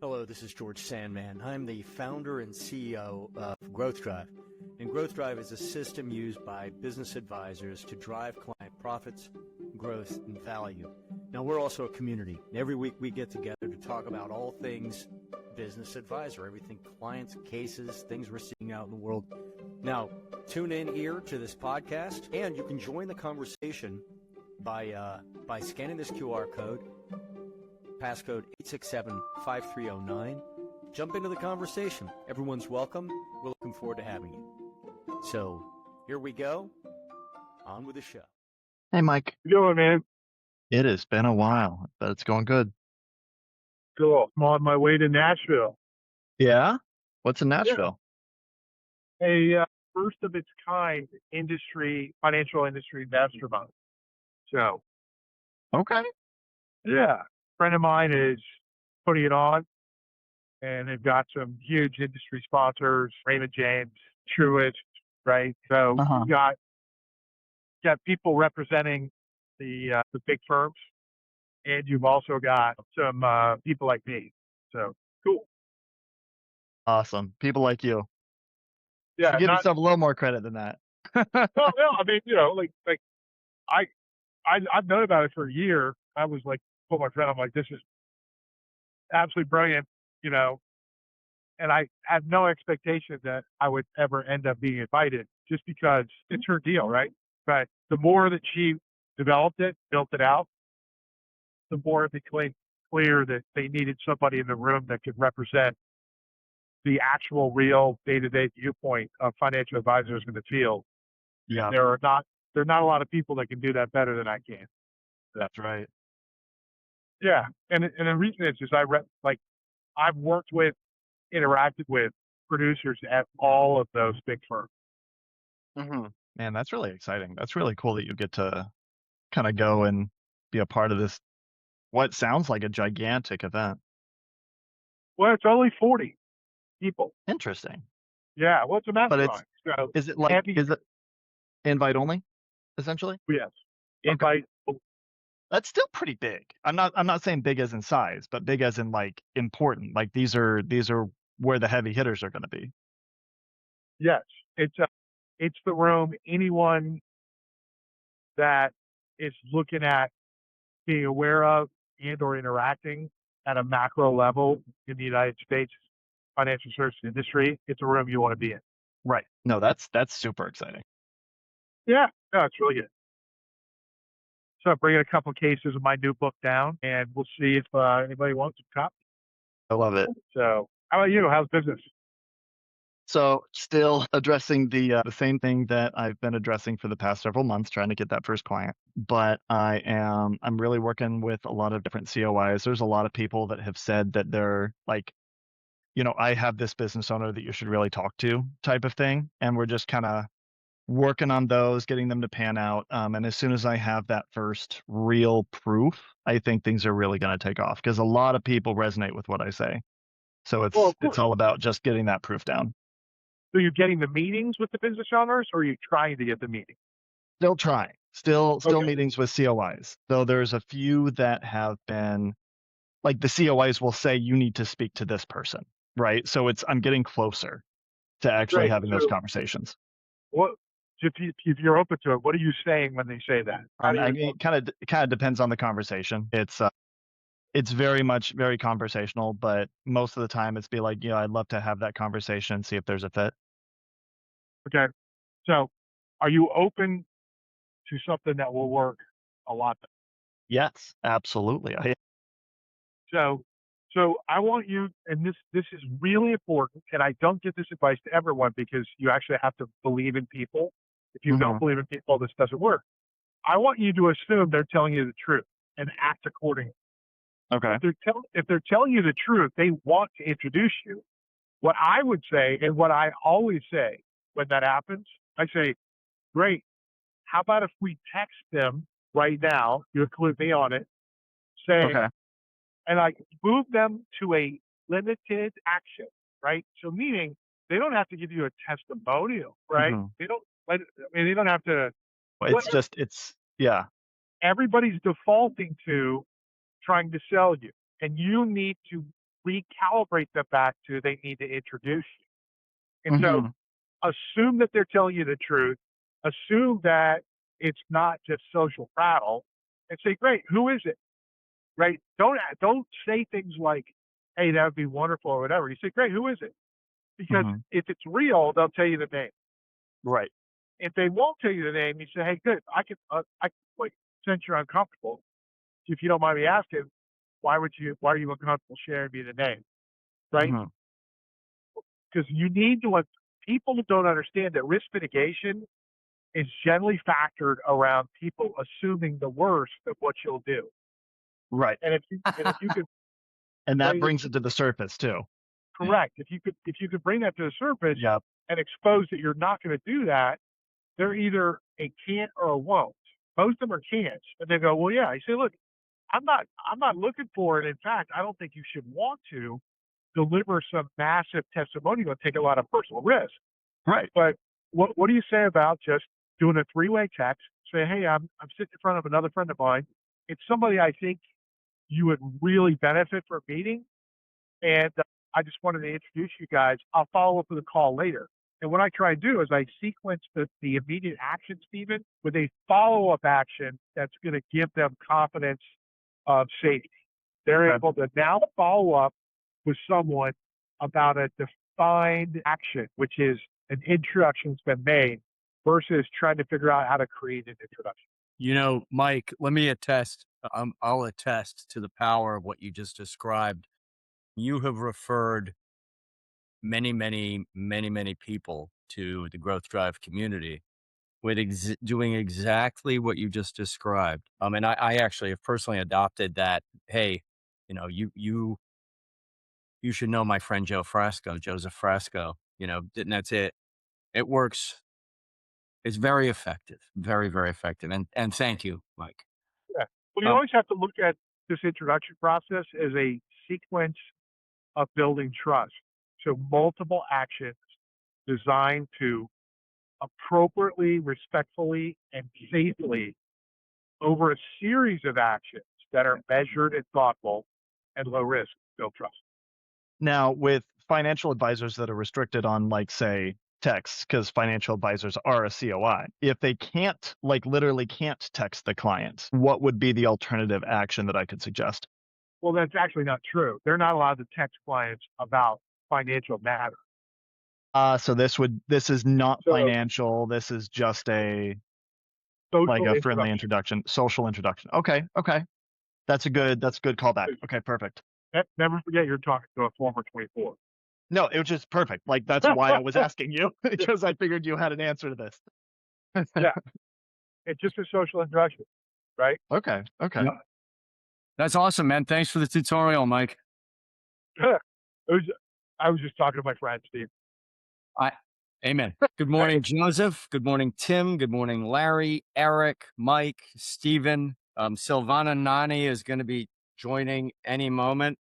Hello, this is George Sandman. I'm the founder and CEO of Growth Drive. And Growth Drive is a system used by business advisors to drive client profits, growth, and value. Now, we're also a community. Every week we get together to talk about all things business advisor, everything clients, cases, things we're seeing out in the world. Now, tune in here to this podcast, and you can join the conversation by scanning this QR code, passcode 867-5309. Jump into the conversation. Everyone's welcome. We're looking forward to having you. So here we go. On with the show. Hey, Mike. How you doing, man? It has been a while, but it's going good. Cool. I'm on my way to Nashville. Yeah? What's in Nashville? A first of its kind financial industry mastermind. So, Okay. yeah, a friend of mine is putting it on, and they've got some huge industry sponsors, Raymond James, Truist, right? So you got people representing the big firms, and you've also got some people like me. So cool. Awesome. People like you. Yeah, Give yourself a little more credit than that. no. I mean, like I've known about it for a year. I was like, told my friend, I'm like, this is absolutely brilliant, and I had no expectation that I would ever end up being invited just because it's her deal, right? But the more that she developed it, built it out, the more it became clear that they needed somebody in the room that could represent the actual real day-to-day viewpoint of financial advisors in the field. Yeah. There are not a lot of people that can do that better than I can. That's right. Yeah. And the reason is I've worked with, interacted with producers at all of those big firms. Mm-hmm. Man, that's really exciting. That's really cool that you get to kind of go and be a part of this, what sounds like a gigantic event. Well, it's only 40 people. Interesting. Yeah. Well, it's a mastermind. So is it invite only, essentially? Yes. Invite. Okay. That's still pretty big. I'm not saying big as in size, but big as in like important. Like these are where the heavy hitters are going to be. Yes, it's the room. Anyone that is looking at being aware of and or interacting at a macro level in the United States financial services industry, it's a room you want to be in. Right. No, that's super exciting. Yeah, no, it's really good. So I'm bringing a couple of cases of my new book down, and we'll see if anybody wants a copy. I love it. So how about you? How's business? So still addressing the same thing that I've been addressing for the past several months, trying to get that first client. But I'm really working with a lot of different COIs. There's a lot of people that have said that they're like, I have this business owner that you should really talk to type of thing. And we're just kind of working on those, getting them to pan out. And as soon as I have that first real proof, I think things are really going to take off because a lot of people resonate with what I say. So it's all about just getting that proof down. So you're getting the meetings with the business owners, or are you trying to get the meeting? Still trying. Still Okay. meetings with COIs. Though there's a few that have been, like the COIs will say you need to speak to this person, right? So I'm getting closer to actually having those conversations. What if you're open to it? What are you saying when they say that? It kind of depends on the conversation. It's very much very conversational, but most of the time it's be like, I'd love to have that conversation and see if there's a fit. Okay. So are you open to something that will work a lot better? Yes, absolutely. So I want you, and this is really important, and I don't give this advice to everyone because you actually have to believe in people. If you don't believe in people, this doesn't work. I want you to assume they're telling you the truth and act accordingly. Okay. If they're telling you the truth, they want to introduce you. What I would say, and what I always say when that happens, I say, great. How about if we text them right now? You include me on it. Saying, and I move them to a limited action, right? So meaning they don't have to give you a testimonial, right? They don't have to. Yeah. Everybody's defaulting to trying to sell you, and you need to recalibrate them back to they need to introduce you. And so Mhm. assume that they're telling you the truth. Assume that it's not just social prattle, and say, "Great, who is it?" Right? Don't say things like, "Hey, that would be wonderful," or whatever. You say, "Great, who is it?" Because Mhm. if it's real, they'll tell you the name. Right. If they won't tell you the name, you say, "Hey, good, I can like, since you're uncomfortable, if you don't mind me asking, why are you uncomfortable sharing me the name?" Right? Mhm. Because you need to. People don't understand that risk mitigation is generally factored around people assuming the worst of what you'll do. Right. And if you could And that bring it brings it to the surface too. correct, if you could bring that to the surface Yep. and expose that you're not going to do that, they're either a can't or a won't. Most of them are can'ts, and they go, "Well, yeah." I say, "Look, I'm not looking for it. In fact, I don't think you should want to deliver some massive testimonial and take a lot of personal risk. Right. But what do you say about just doing a three-way text? Say, hey, I'm sitting in front of another friend of mine. It's somebody I think you would really benefit from meeting, and I just wanted to introduce you guys. I'll follow up with a call later." And what I try to do is I sequence the immediate action, Stephen, with a follow-up action that's going to give them confidence of safety. They're Okay. able to now follow up with someone about a defined action, which is an introduction's been made, versus trying to figure out how to create an introduction. You know, Mike, let me attest. I'll attest to the power of what you just described. You have referred many people to the Growth Drive community with doing exactly what you just described. And I actually have personally adopted that. Hey, you know, you should know my friend Joseph Frasco. You know, and that's it. It works. It's very effective, very effective. And thank you, Mike. Yeah. Well, you Um, always have to look at this introduction process as a sequence of building trust. So multiple actions designed to appropriately, respectfully, and safely over a series of actions that are measured and thoughtful and low risk build trust. Now, with financial advisors that are restricted on, like, say, text, because financial advisors are a COI, if they can't, like, literally can't text the client, what would be the alternative action that I could suggest? Well, that's actually not true. They're not allowed to text clients about financial matters. So this is not So financial. This is just like social a friendly introduction. introduction, social introduction. Okay. That's a good callback. Okay, perfect. Never forget you're talking to a former 24. No, it was just perfect. Like, that's why I was asking you, because I figured you had an answer to this. Yeah, it's just a social introduction, right? Okay. Yeah. That's awesome, man. Thanks for the tutorial, Mike. it was, I was just talking to my friend, Steve. Amen. Good morning, Joseph. Good morning, Tim. Good morning, Larry, Eric, Mike, Stephen. Silvana Nani is going to be joining any moment.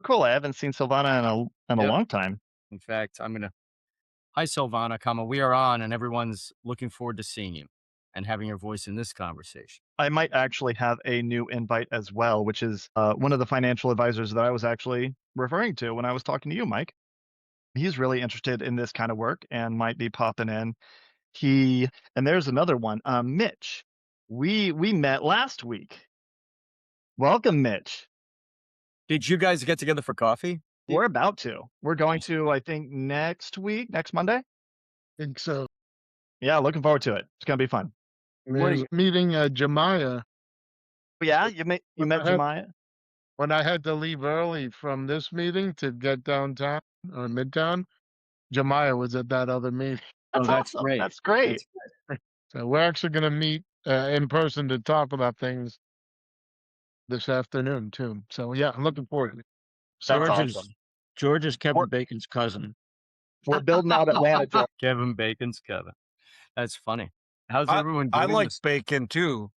Cool. I haven't seen Silvana in a Yep. long time. In fact, hi, Silvana, we are on, and everyone's looking forward to seeing you and having your voice in this conversation. I might actually have a new invite as well, which is one of the financial advisors that I was actually referring to when I was talking to you, Mike. He's really interested in this kind of work and might be popping in. And there's another one, Mitch. We met last week. Welcome, Mitch. Did you guys get together for coffee? We're about to. We're going to, I think, next Monday. Think so. Yeah, looking forward to it. It's gonna be fun. There's meeting Jemiah. Yeah, you met Jemiah. When I had to leave early from this meeting to get downtown or Midtown, Jemiah was at that other meeting. That's awesome. Great. That's great. So we're actually going to meet in person to talk about things this afternoon too. So yeah, I'm looking forward to it. That's awesome. George is Kevin Bacon's cousin. We're building out Atlanta, George. Kevin Bacon's Kevin. That's funny. How's everyone I doing? like bacon too.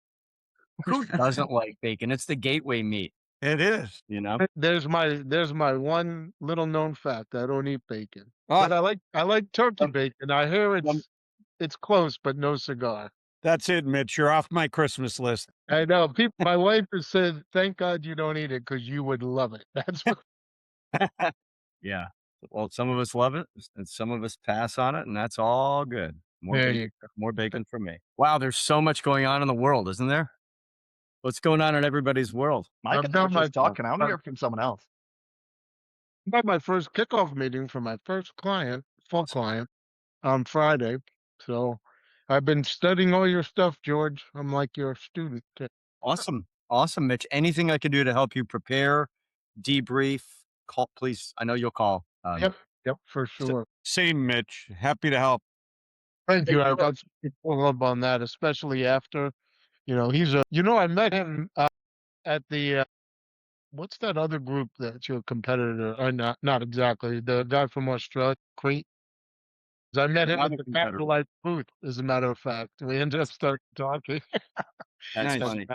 Who doesn't like bacon? It's the gateway meat, It is. you know? There's my one little known fact. I don't eat bacon, Oh, but I like turkey bacon. I hear it's close, but no cigar. that's it, Mitch. You're off my Christmas list. I know. My wife has said, "Thank God you don't eat it because you would love it." That's what Yeah. Well, some of us love it and some of us pass on it, and that's all good. There you go. More bacon for me. Wow, there's so much going on in the world, isn't there? What's going on in everybody's world? Mike I've and I were done my just talking. I want to hear from someone else. got my first kickoff meeting for my first client, full client, on Friday. So I've been studying all your stuff, George. I'm like your student. Awesome. Awesome, Mitch. Anything I can do to help you prepare, debrief, call, please. I know you'll call. Yep, for sure. Same, Mitch. Happy to help. Thank you. I've got to follow up on that, especially after, I met him at the, what's that other group that's your competitor? Not exactly. The guy from Australia, Crete. I met him at Another the competitor. Capital Life booth, as a matter of fact. We ended up starting talking. That's Nice. funny.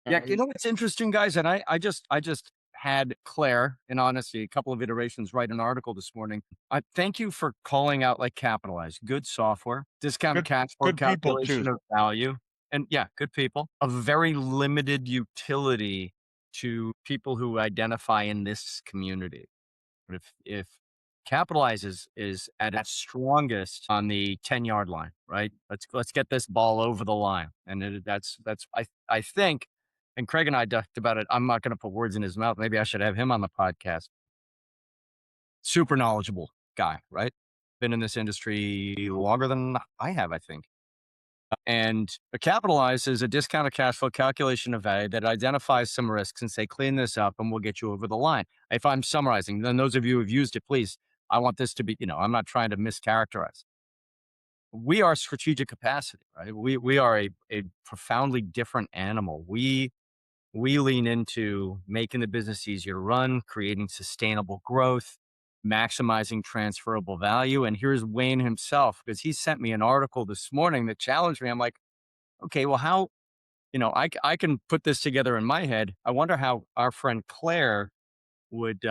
Yeah, you know what's interesting, guys, and I just had Claire, in honesty, a couple of iterations, write an article this morning. Thank you for calling out like Capitalize, good software, discounted cash flow good people, calculation too. of value, and yeah, good people. A very limited utility to people who identify in this community. But if Capitalize is at its strongest on the 10-yard line, right? Let's get this ball over the line, and that's I think. And Craig and I talked about it. I'm not going to put words in his mouth. Maybe I should have him on the podcast. Super knowledgeable guy, right? Been in this industry longer than I have, I think. And a Capitalize is a discounted cash flow calculation of value that identifies some risks and say, clean this up and we'll get you over the line. If I'm summarizing, then those of you who've used it, please, I want this to be, I'm not trying to mischaracterize. We are strategic capacity, right? We are a profoundly different animal. We lean into making the business easier to run, creating sustainable growth, maximizing transferable value. And here's Wayne himself, because he sent me an article this morning that challenged me. I'm like, okay, well, how, I can put this together in my head. I wonder how our friend Claire would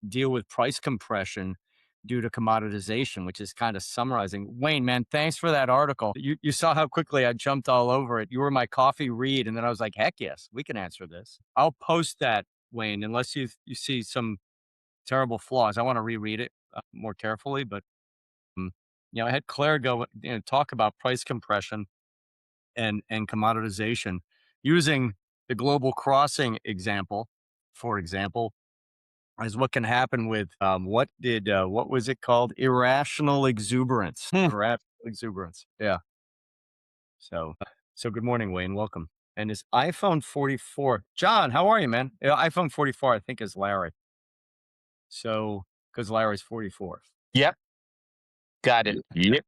deal with price compression due to commoditization, which is kind of summarizing. Wayne, man, thanks for that article. You saw how quickly I jumped all over it. You were my coffee read, and then I was like, heck yes, we can answer this. I'll post that, Wayne, unless you see some terrible flaws. I want to reread it more carefully, but I had Claire go talk about price compression and commoditization using the global crossing example, for example, is what can happen with what was it called? Irrational exuberance. Irrational exuberance. Yeah. So good morning, Wayne. Welcome. And his iPhone 44. John, how are you, man? iPhone 44, I think, is Larry. So because Larry's 44. Yep. Got it. Yep.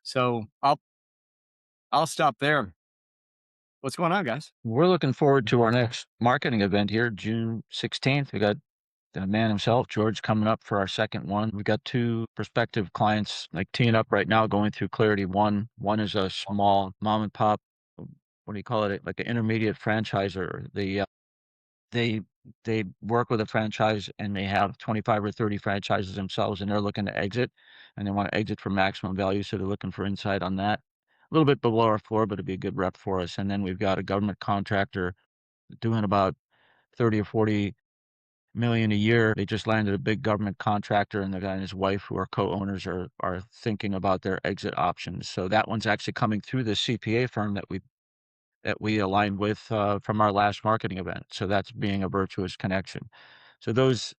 So I'll stop there. What's going on, guys? We're looking forward to our next marketing event here, June 16th. We got the man himself, George, coming up for our second one. We got two prospective clients like teeing up right now, going through Clarity One. One is a small mom and pop, what do you call it? Like an intermediate franchisor. They work with a franchise and they have 25 or 30 franchises themselves, and they're looking to exit, and they want to exit for maximum value. So they're looking for insight on that. A little bit below our floor, but it'd be a good rep for us. And then we've got a government contractor doing about 30 or 40 million a year. They just landed a big government contractor, and the guy and his wife, who are co-owners, are thinking about their exit options. So that one's actually coming through the CPA firm that we aligned with from our last marketing event. So that's being a virtuous connection. So those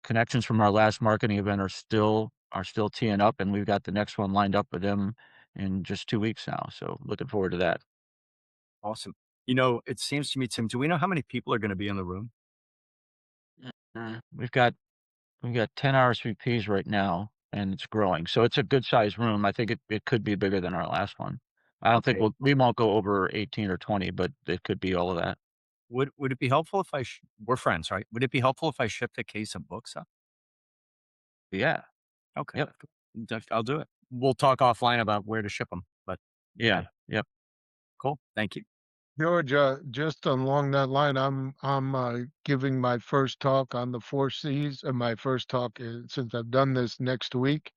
connections from our last marketing event are still teeing up, and we've got the next one lined up with them in just 2 weeks now. So looking forward to that. Awesome. It seems to me, Tim, do we know how many people are going to be in the room? We've got 10 RSVPs right now, and it's growing. So it's a good sized room. I think it could be bigger than our last one. I don't think we won't go over 18 or 20, but it could be all of that. Would it be helpful if we're friends, right? Would it be helpful if I shipped a case of books up? Yeah. Okay. Yep. I'll do it. We'll talk offline about where to ship them, but Yeah. Yep. cool. Thank you. George, just along that line, I'm giving my first talk on the 4 Cs, and my first talk is, since I've done this next week.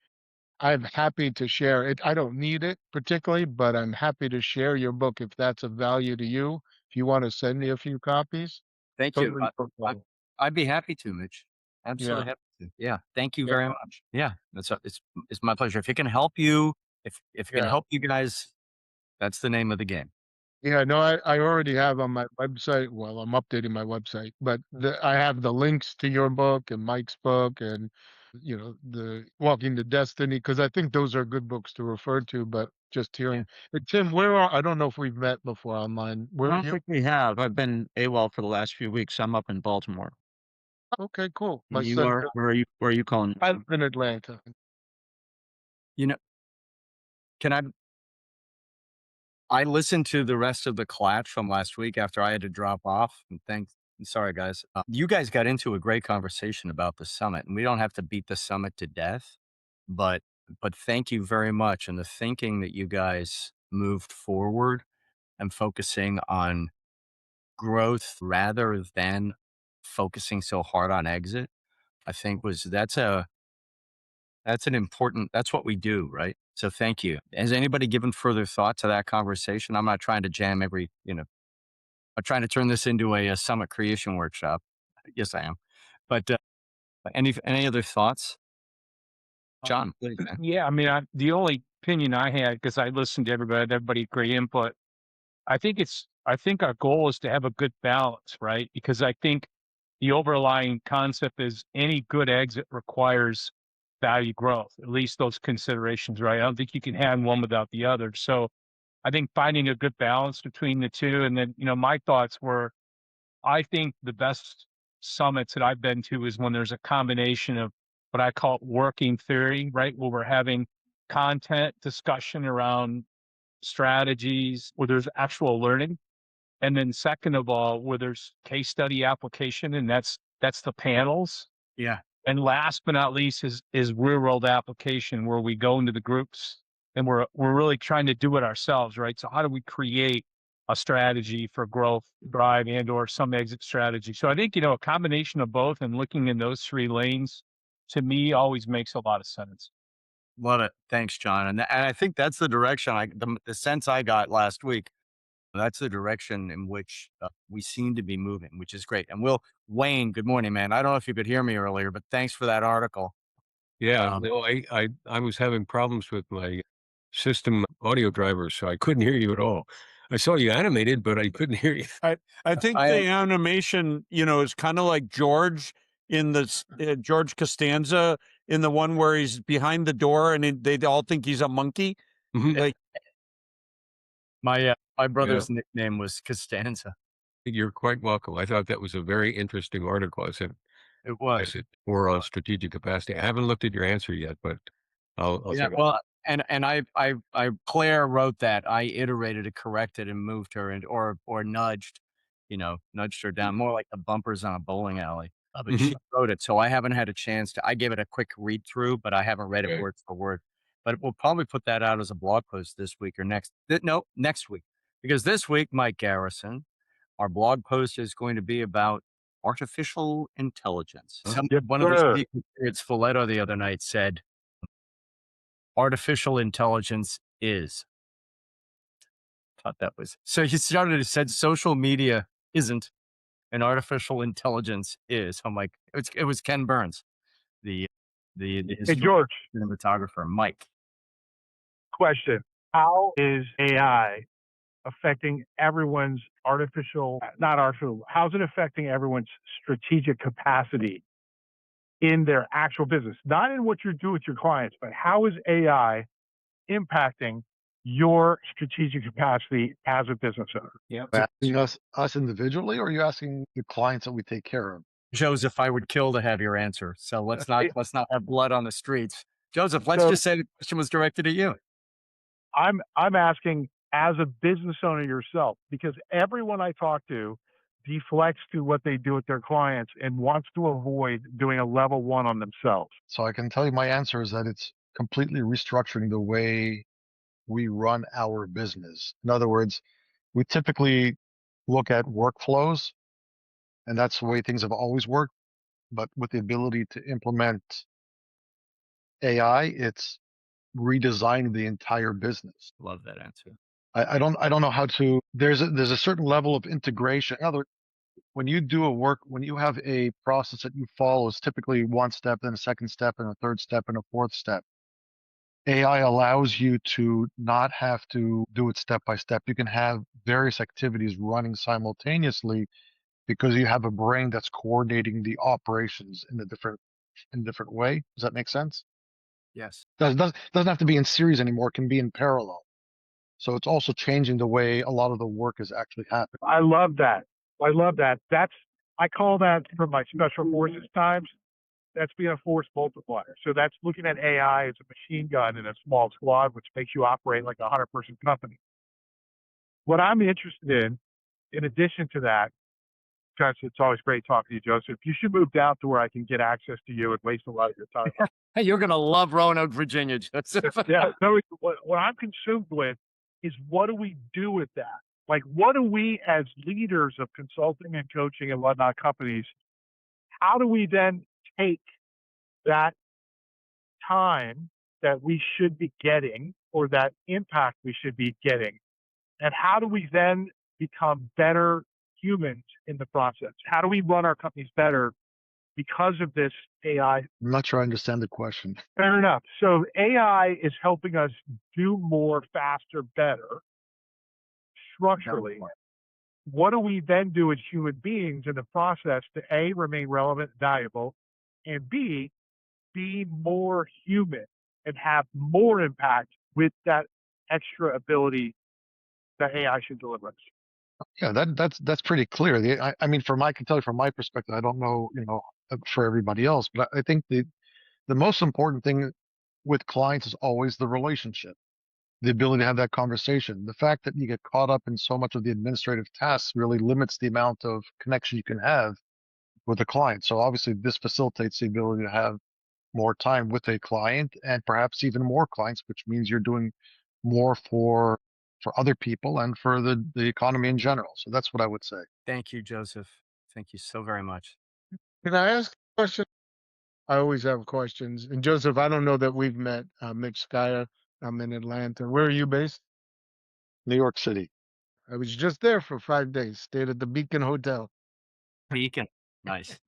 I'm happy to share it. I don't need it particularly, but I'm happy to share your book if that's of value to you. If you want to send me a few copies. Thank you. Totally no problem. I'd be happy to, Mitch. Absolutely happy to. Yeah. Thank you very much. Yeah. It's my pleasure. If it can help you, if it can help you guys, that's the name of the game. Yeah, no, I already have on my website. Well, I'm updating my website, but I have the links to your book and Mike's book and, the Walking to Destiny, because I think those are good books to refer to. But just hearing, but Tim, I don't know if we've met before online. I don't think we have. I've been AWOL for the last few weeks. I'm up in Baltimore. Okay, cool. My You son, are, where are you calling? I live in Atlanta. Can I listened to the rest of the Klatsch from last week after I had to drop off. And sorry guys. You guys got into a great conversation about the summit, and we don't have to beat the summit to death, but thank you very much. And the thinking that you guys moved forward and focusing on growth rather than focusing so hard on exit, I think that's what we do, right? So thank you. Has anybody given further thought to that conversation? I'm not trying to jam I'm trying to turn this into a summit creation workshop. Yes, I am. But any other thoughts? John, please, man. Yeah, I mean, the only opinion I had, because I listened to everybody great input. I think our goal is to have a good balance, right? Because I think the overlying concept is any good exit requires value growth, at least those considerations, right? I don't think you can have one without the other. So I think finding a good balance between the two. And then, my thoughts were, I think the best summits that I've been to is when there's a combination of what I call working theory, right? Where we're having content discussion around strategies, where there's actual learning. And then second of all, where there's case study application, and that's the panels. Yeah. And last but not least is real world application, where we go into the groups and we're really trying to do it ourselves, right? So how do we create a strategy for growth, drive, and or some exit strategy? So I think, a combination of both and looking in those three lanes, to me, always makes a lot of sense. Love it. Thanks, John. And I think that's the direction the sense I got last week. That's the direction in which we seem to be moving, which is great. And Wayne, good morning, man. I don't know if you could hear me earlier, but thanks for that article. Yeah, no, I was having problems with my system audio drivers, so I couldn't hear you at all. I saw you animated, but I couldn't hear you. I think the animation, is kind of like George in the George Costanza in the one where he's behind the door and they all think he's a monkey. Like my brother's nickname was Costanza. You're quite welcome. I thought that was a very interesting article. I said, it was more on strategic capacity. I haven't looked at your answer yet, but I'll check it out. And Claire wrote that. I iterated it, corrected, and moved her or nudged her down, more like the bumpers on a bowling alley. But she wrote it, so I haven't had a chance to. I gave it a quick read through, but I haven't read it word for word. But we'll probably put that out as a blog post this week or next week, because this week, Mike Garrison, our blog post is going to be about artificial intelligence. One of the speakers, Folletto, the other night said, artificial intelligence is. Thought that was. So he said social media isn't, and artificial intelligence is. I'm like, it was Ken Burns, the George, cinematographer. Mike. Question. How is AI affecting everyone's how's it affecting everyone's strategic capacity in their actual business? Not in what you do with your clients, but how is AI impacting your strategic capacity as a business owner? Yeah. Asking us individually, or are you asking the clients that we take care of? Joseph, I would kill to have your answer. So let's not have blood on the streets. Joseph, let's just say the question was directed at you. I'm asking as a business owner yourself, because everyone I talk to deflects to what they do with their clients and wants to avoid doing a level one on themselves. So I can tell you my answer is that it's completely restructuring the way we run our business. In other words, we typically look at workflows, and that's the way things have always worked. But with the ability to implement AI, it's redesigning the entire business. Love that answer. I don't know how to. There's a certain level of integration. In other words, when you do when you have a process that you follow, is typically one step, then a second step, and a third step, and a fourth step. AI allows you to not have to do it step by step. You can have various activities running simultaneously because you have a brain that's coordinating the operations in a different way. Does that make sense? Yes. Doesn't have to be in series anymore. It can be in parallel. So it's also changing the way a lot of the work is actually happening. I love that. I love that. I call that from my special forces times. That's being a force multiplier. So that's looking at AI as a machine gun in a small squad, which makes you operate like a 100-person company. What I'm interested in addition to that, because it's always great talking to you, Joseph, you should move down to where I can get access to you and waste a lot of your time. Hey, you're going to love Roanoke, Virginia, Joseph. Yeah. So what I'm consumed with is, what do we do with that? Like, what do we as leaders of consulting and coaching and whatnot companies, how do we then take that time that we should be getting, or that impact we should be getting, and how do we then become better humans in the process? How do we run our companies better because of this AI? I'm not sure I understand the question. Fair enough. So AI is helping us do more, faster, better, structurally. What do we then do as human beings in the process to A, remain relevant and valuable, and B, be more human and have more impact with that extra ability that AI should deliver us? Yeah, that's pretty clear. I mean, I can tell you from my perspective, I don't know, for everybody else, but I think the most important thing with clients is always the relationship, the ability to have that conversation. The fact that you get caught up in so much of the administrative tasks really limits the amount of connection you can have with a client. So obviously this facilitates the ability to have more time with a client, and perhaps even more clients, which means you're doing more for other people and for the economy in general. So that's what I would say. Thank you, Joseph. Thank you so very much. Can I ask a question? I always have questions. And Joseph, I don't know that we've met. Mitch Skyer, I'm in Atlanta. Where are you based? New York City. I was just there for 5 days. Stayed at the Beacon Hotel. Beacon. Nice.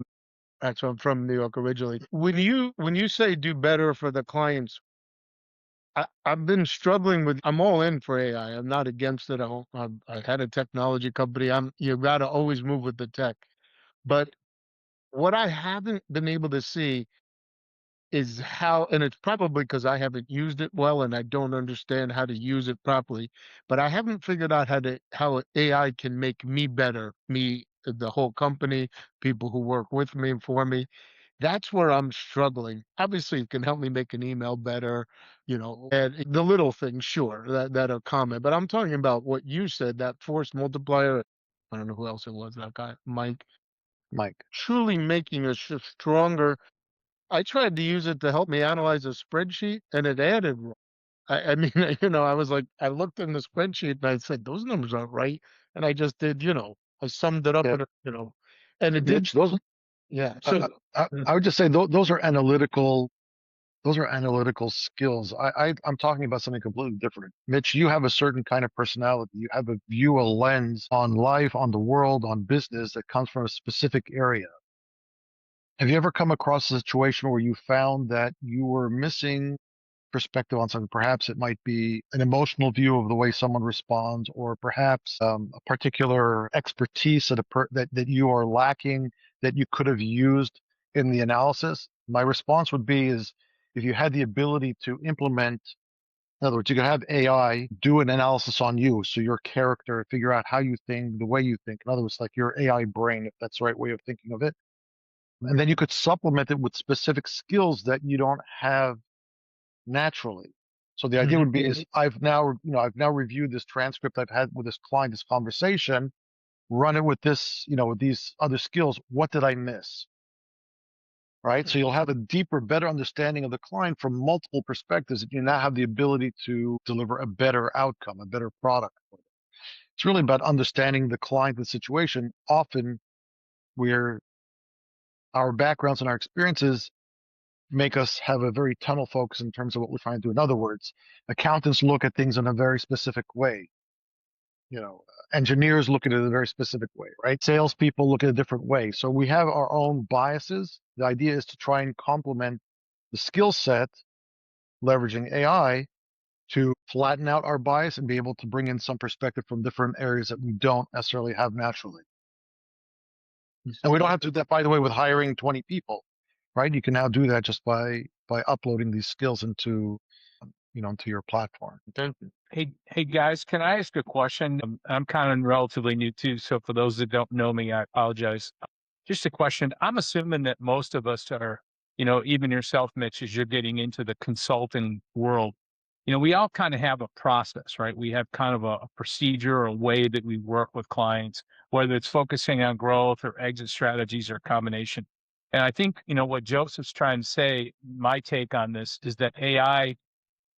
Actually, I'm from New York originally. When you say do better for the clients, I've been struggling with. I'm all in for AI. I'm not against it. I had a technology company. You got to always move with the tech. But what I haven't been able to see is how, and it's probably because I haven't used it well and I don't understand how to use it properly, but I haven't figured out how AI can make me better, the whole company, people who work with me and for me. That's where I'm struggling. Obviously, it can help me make an email better, and the little things, sure, that are common. But I'm talking about what you said, that force multiplier. I don't know who else it was, that guy, Mike. Truly making us stronger. I tried to use it to help me analyze a spreadsheet, and it added wrong. I mean, I was like, I looked in the spreadsheet and I said, those numbers aren't right. And I just did, I summed it up, Yeah. and it did. Mitch, those, Yeah. So I would just say those are analytical. Those are analytical skills. I'm talking about something completely different. Mitch, you have a certain kind of personality. You have a view, a lens on life, on the world, on business that comes from a specific area. Have you ever come across a situation where you found that you were missing perspective on something? Perhaps it might be an emotional view of the way someone responds, or perhaps a particular expertise that you are lacking that you could have used in the analysis. My response would be is, if you had the ability to implement, in other words, you could have AI do an analysis on you, so your character, figure out how you think, the way you think. In other words, like your AI brain, if that's the right way of thinking of it. And then you could supplement it with specific skills that you don't have naturally. So the idea would be is, I've now reviewed this transcript I've had with this client, this conversation, run it with this, with these other skills. What did I miss? Right. So you'll have a deeper, better understanding of the client from multiple perspectives. And you now have the ability to deliver a better outcome, a better product. It's really about understanding the client, the situation. Often our backgrounds and our experiences make us have a very tunnel focus in terms of what we're trying to do. In other words, accountants look at things in a very specific way. engineers look at it a very specific way, right? Salespeople look at it a different way. So we have our own biases. The idea is to try and complement the skill set, leveraging AI to flatten out our bias and be able to bring in some perspective from different areas that we don't necessarily have naturally. And we don't have to do that, by the way, with hiring 20 people, right? You can now do that just by uploading these skills into your platform. Hey guys, can I ask a question? I'm kind of relatively new too, so for those that don't know me, I apologize. Just a question. I'm assuming that most of us are, even yourself, Mitch, as you're getting into the consulting world, we all kind of have a process, right? We have kind of a procedure or a way that we work with clients, whether it's focusing on growth or exit strategies or a combination. And I think, what Joseph's trying to say, my take on this is that AI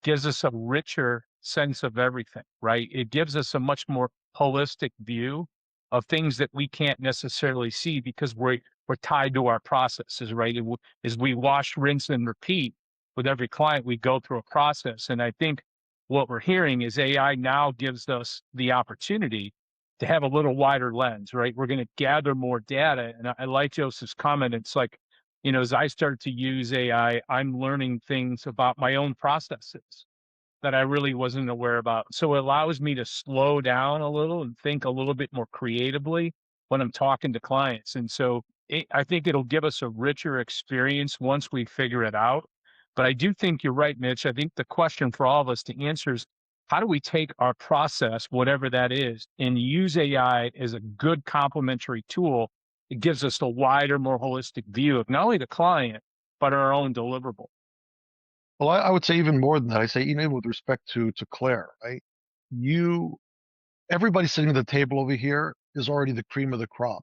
gives us a richer sense of everything, right? It gives us a much more holistic view of things that we can't necessarily see because we're tied to our processes, right? As we wash, rinse, and repeat with every client, we go through a process. And I think what we're hearing is AI now gives us the opportunity to have a little wider lens, right? We're going to gather more data. And I like Joseph's comment. It's like, as I started to use AI, I'm learning things about my own processes that I really wasn't aware about. So it allows me to slow down a little and think a little bit more creatively when I'm talking to clients. And so I think it'll give us a richer experience once we figure it out. But I do think you're right, Mitch. I think the question for all of us to answer is, how do we take our process, whatever that is, and use AI as a good complementary tool? It gives us a wider, more holistic view of not only the client, but our own deliverable. Well, I would say even more than that. I say even with respect to Claire, right? Everybody sitting at the table over here is already the cream of the crop.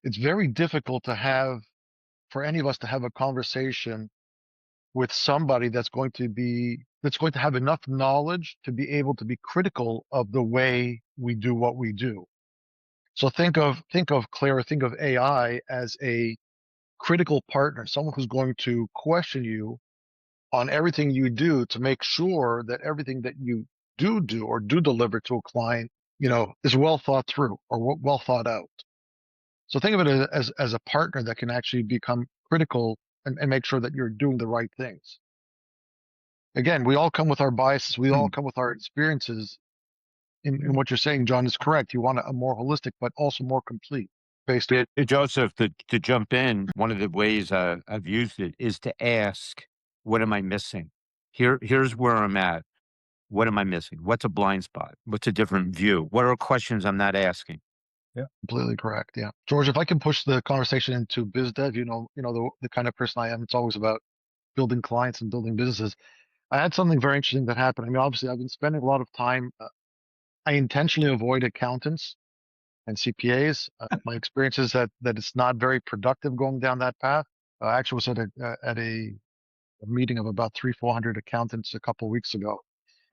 It's very difficult for any of us to have a conversation with somebody that's going to have enough knowledge to be able to be critical of the way we do what we do. So think of Claire, think of AI as a critical partner, someone who's going to question you on everything you do to make sure that everything that you do or do deliver to a client, is well thought through or well thought out. So think of it as a partner that can actually become critical and make sure that you're doing the right things. Again, we all come with our biases. We all come with our experiences. In what you're saying, John, is correct. You want a more holistic, but also more complete. Based on Joseph, to jump in, one of the ways I've used it is to ask, what am I missing? Here's where I'm at. What am I missing? What's a blind spot? What's a different view? What are questions I'm not asking? Yeah, completely correct. Yeah, George, if I can push the conversation into biz dev, the kind of person I am, it's always about building clients and building businesses. I had something very interesting that happened. I mean, obviously, I've been spending a lot of time. I intentionally avoid accountants and CPAs. My experience is that it's not very productive going down that path. I actually was at a meeting of about 400 accountants a couple of weeks ago.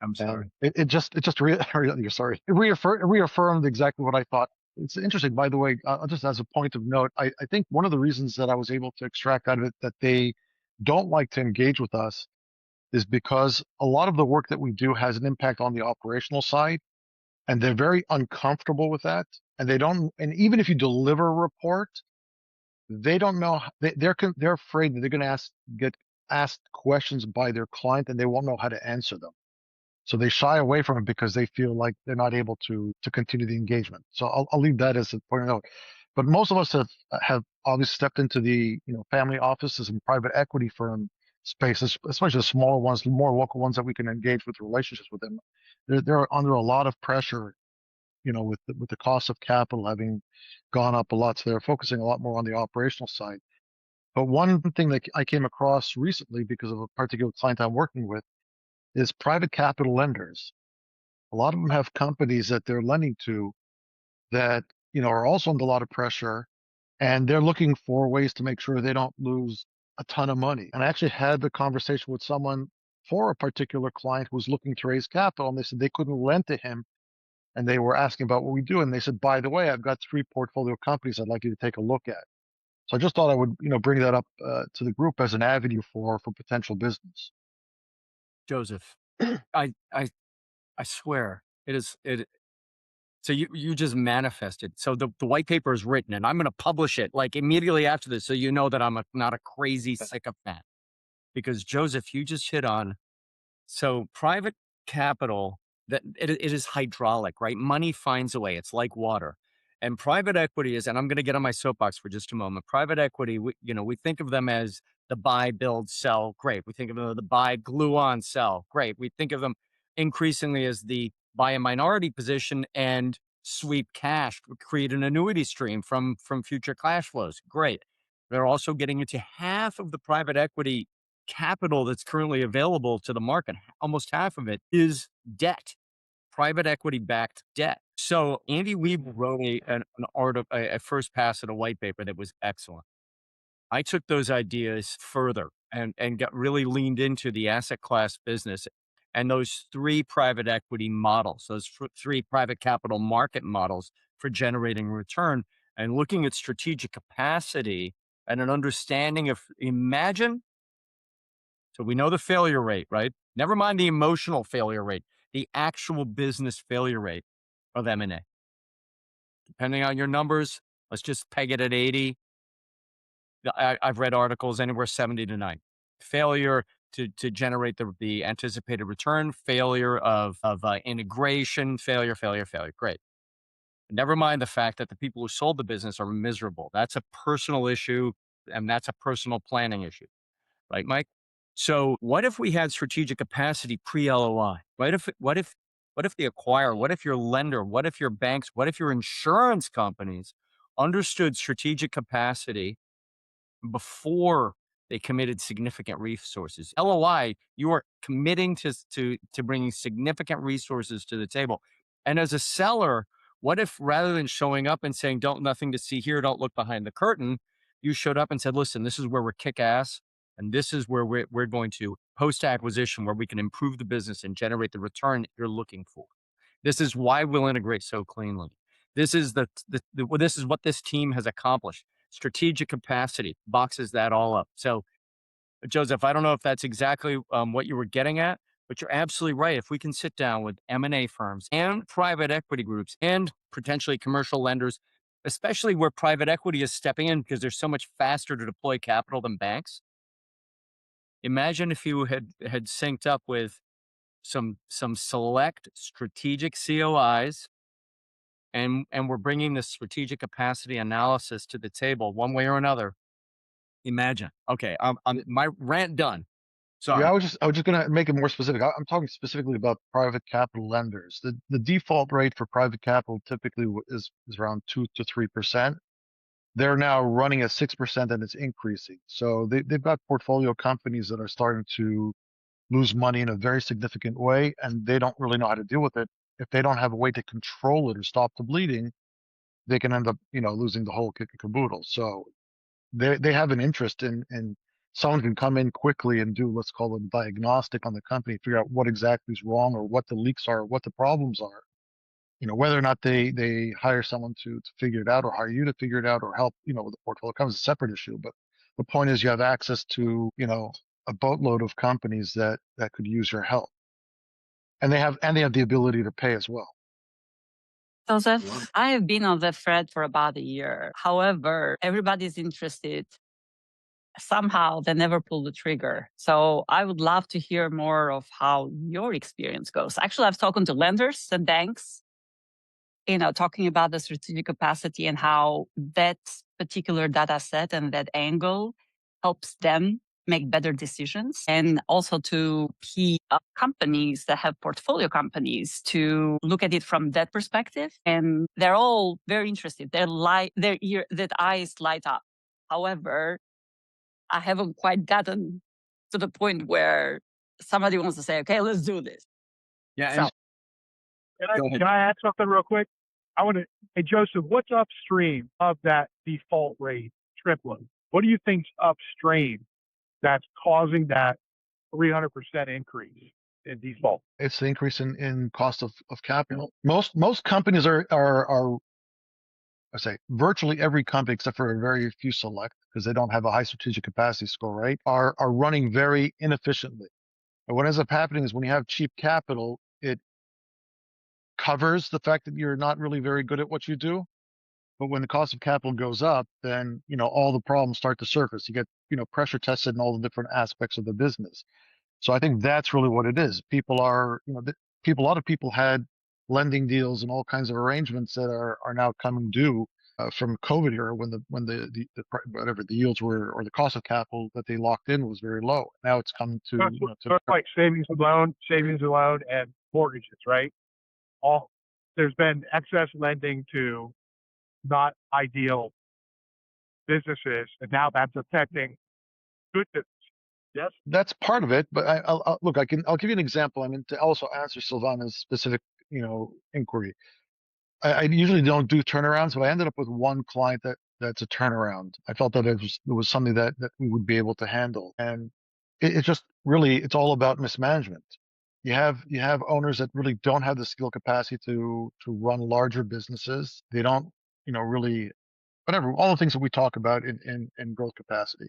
I'm sorry. You're sorry. It reaffirmed exactly what I thought. It's interesting, by the way, just as a point of note, I think one of the reasons that I was able to extract out of it that they don't like to engage with us is because a lot of the work that we do has an impact on the operational side, and they're very uncomfortable with that. And and even if you deliver a report, they don't know, they're afraid that they're going to get asked questions by their client and they won't know how to answer them. So they shy away from it because they feel like they're not able to continue the engagement. So I'll leave that as a point out. But most of us have obviously stepped into the family offices and private equity firm spaces, especially the smaller ones, the more local ones that we can engage with relationships with them. They're under a lot of pressure, with the cost of capital having gone up a lot. So they're focusing a lot more on the operational side. But one thing that I came across recently because of a particular client I'm working with is private capital lenders. A lot of them have companies that they're lending to that, are also under a lot of pressure, and they're looking for ways to make sure they don't lose a ton of money. And I actually had the conversation with someone for a particular client who was looking to raise capital, and they said they couldn't lend to him. And they were asking about what we do. And they said, by the way, I've got 3 portfolio companies I'd like you to take a look at. So I just thought I would, bring that up to the group as an avenue for potential business. Joseph, I swear it So you just manifested. So the white paper is written, and I'm going to publish it like immediately after this, so you know that I'm not a crazy sycophant. Because Joseph, you just hit on, so private capital, that it is hydraulic, right? Money finds a way. It's like water. And private equity is, and I'm going to get on my soapbox for just a moment. Private equity, we think of them as the buy, build, sell. Great. We think of them as the buy, glue on, sell. Great. We think of them increasingly as the buy a minority position and sweep cash, create an annuity stream from future cash flows. Great. They're also getting into half of the private equity capital that's currently available to the market. Almost half of it is debt, private equity backed debt. So Andy Weeb wrote an article, a first pass at a white paper that was excellent. I took those ideas further and got really leaned into the asset class business and those three private equity models, those three private capital market models for generating return, and looking at strategic capacity and an understanding of, imagine. So we know the failure rate, right? Never mind the emotional failure rate, the actual business failure rate of M&A. Depending on your numbers, let's just peg it at 80. I've read articles anywhere 70 to 90. Failure to generate the anticipated return, failure of integration, failure. Great. Never mind the fact that the people who sold the business are miserable. That's a personal issue, and that's a personal planning issue. Right, Mike? So what if we had strategic capacity pre-LOI? What if the acquirer, what if your lender, what if your banks, what if your insurance companies understood strategic capacity before they committed significant resources? LOI, you are committing to bringing significant resources to the table. And as a seller, what if rather than showing up and saying, nothing to see here, don't look behind the curtain, you showed up and said, listen, this is where we're kick ass. And this is where we're going to post acquisition, where we can improve the business and generate the return you're looking for. This is why we'll integrate so cleanly. This is this is what this team has accomplished. Strategic capacity boxes that all up. So, Joseph, I don't know if that's exactly what you were getting at, but you're absolutely right. If we can sit down with M&A firms and private equity groups and potentially commercial lenders, especially where private equity is stepping in because they're so much faster to deploy capital than banks. Imagine if you had synced up with some select strategic COIs, and we're bringing this strategic capacity analysis to the table one way or another. Imagine. Okay, I'm my rant done. Sorry. Yeah, I was just gonna make it more specific. I'm talking specifically about private capital lenders. The default rate for private capital typically is around 2 to 3%. They're now running at 6% and it's increasing. So they've got portfolio companies that are starting to lose money in a very significant way, and they don't really know how to deal with it. If they don't have a way to control it or stop the bleeding, they can end up, losing the whole kit and caboodle. So they have an interest in someone can come in quickly and do, let's call it, a diagnostic on the company, figure out what exactly is wrong or what the leaks are, what the problems are. Whether or not they hire someone to figure it out or hire you to figure it out or help, with the portfolio comes a separate issue. But the point is you have access to, a boatload of companies that could use your help. And they have the ability to pay as well. Joseph, I have been on that thread for about a year. However, everybody's interested. Somehow they never pull the trigger. So I would love to hear more of how your experience goes. Actually, I've spoken to lenders and banks, talking about the strategic capacity and how that particular data set and that angle helps them make better decisions, and also to key companies that have portfolio companies to look at it from that perspective. And they're all very interested. Their eyes light up. However, I haven't quite gotten to the point where somebody wants to say, okay, let's do this. Yeah. So, can I add something real quick? Hey, Joseph, what's upstream of that default rate tripling? What do you think's upstream that's causing that 300% increase in default? It's the increase in cost of capital. Most companies are I say virtually every company except for a very few select, because they don't have a high strategic capacity score, right, are running very inefficiently. And what ends up happening is when you have cheap capital, it covers the fact that you're not really very good at what you do. But when the cost of capital goes up, then, all the problems start to surface. You get, pressure tested in all the different aspects of the business. So I think that's really what it is. People are, a lot of people had lending deals and all kinds of arrangements that are now coming due from COVID era when whatever the yields were, or the cost of capital that they locked in was very low. Now it's come to, So it's like savings and loan and mortgages, right? There's been excess lending to not ideal businesses, and now that's affecting good businesses. Yes. That's part of it, but I'll look. I'll give you an example. I mean, to also answer Silvana's specific, inquiry. I usually don't do turnarounds, but I ended up with one client that's a turnaround. I felt that it was something that we would be able to handle, and it's just really it's all about mismanagement. You have owners that really don't have the skill capacity to run larger businesses. They don't, really whatever all the things that we talk about in growth capacity,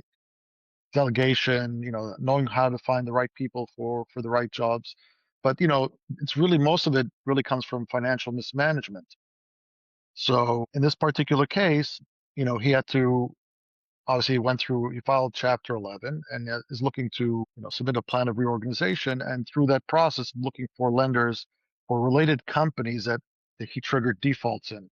delegation, knowing how to find the right people for the right jobs. But it's really most of it really comes from financial mismanagement. So in this particular case, he had to obviously he filed Chapter 11 and is looking to submit a plan of reorganization, and through that process, looking for lenders for related companies that he triggered defaults in.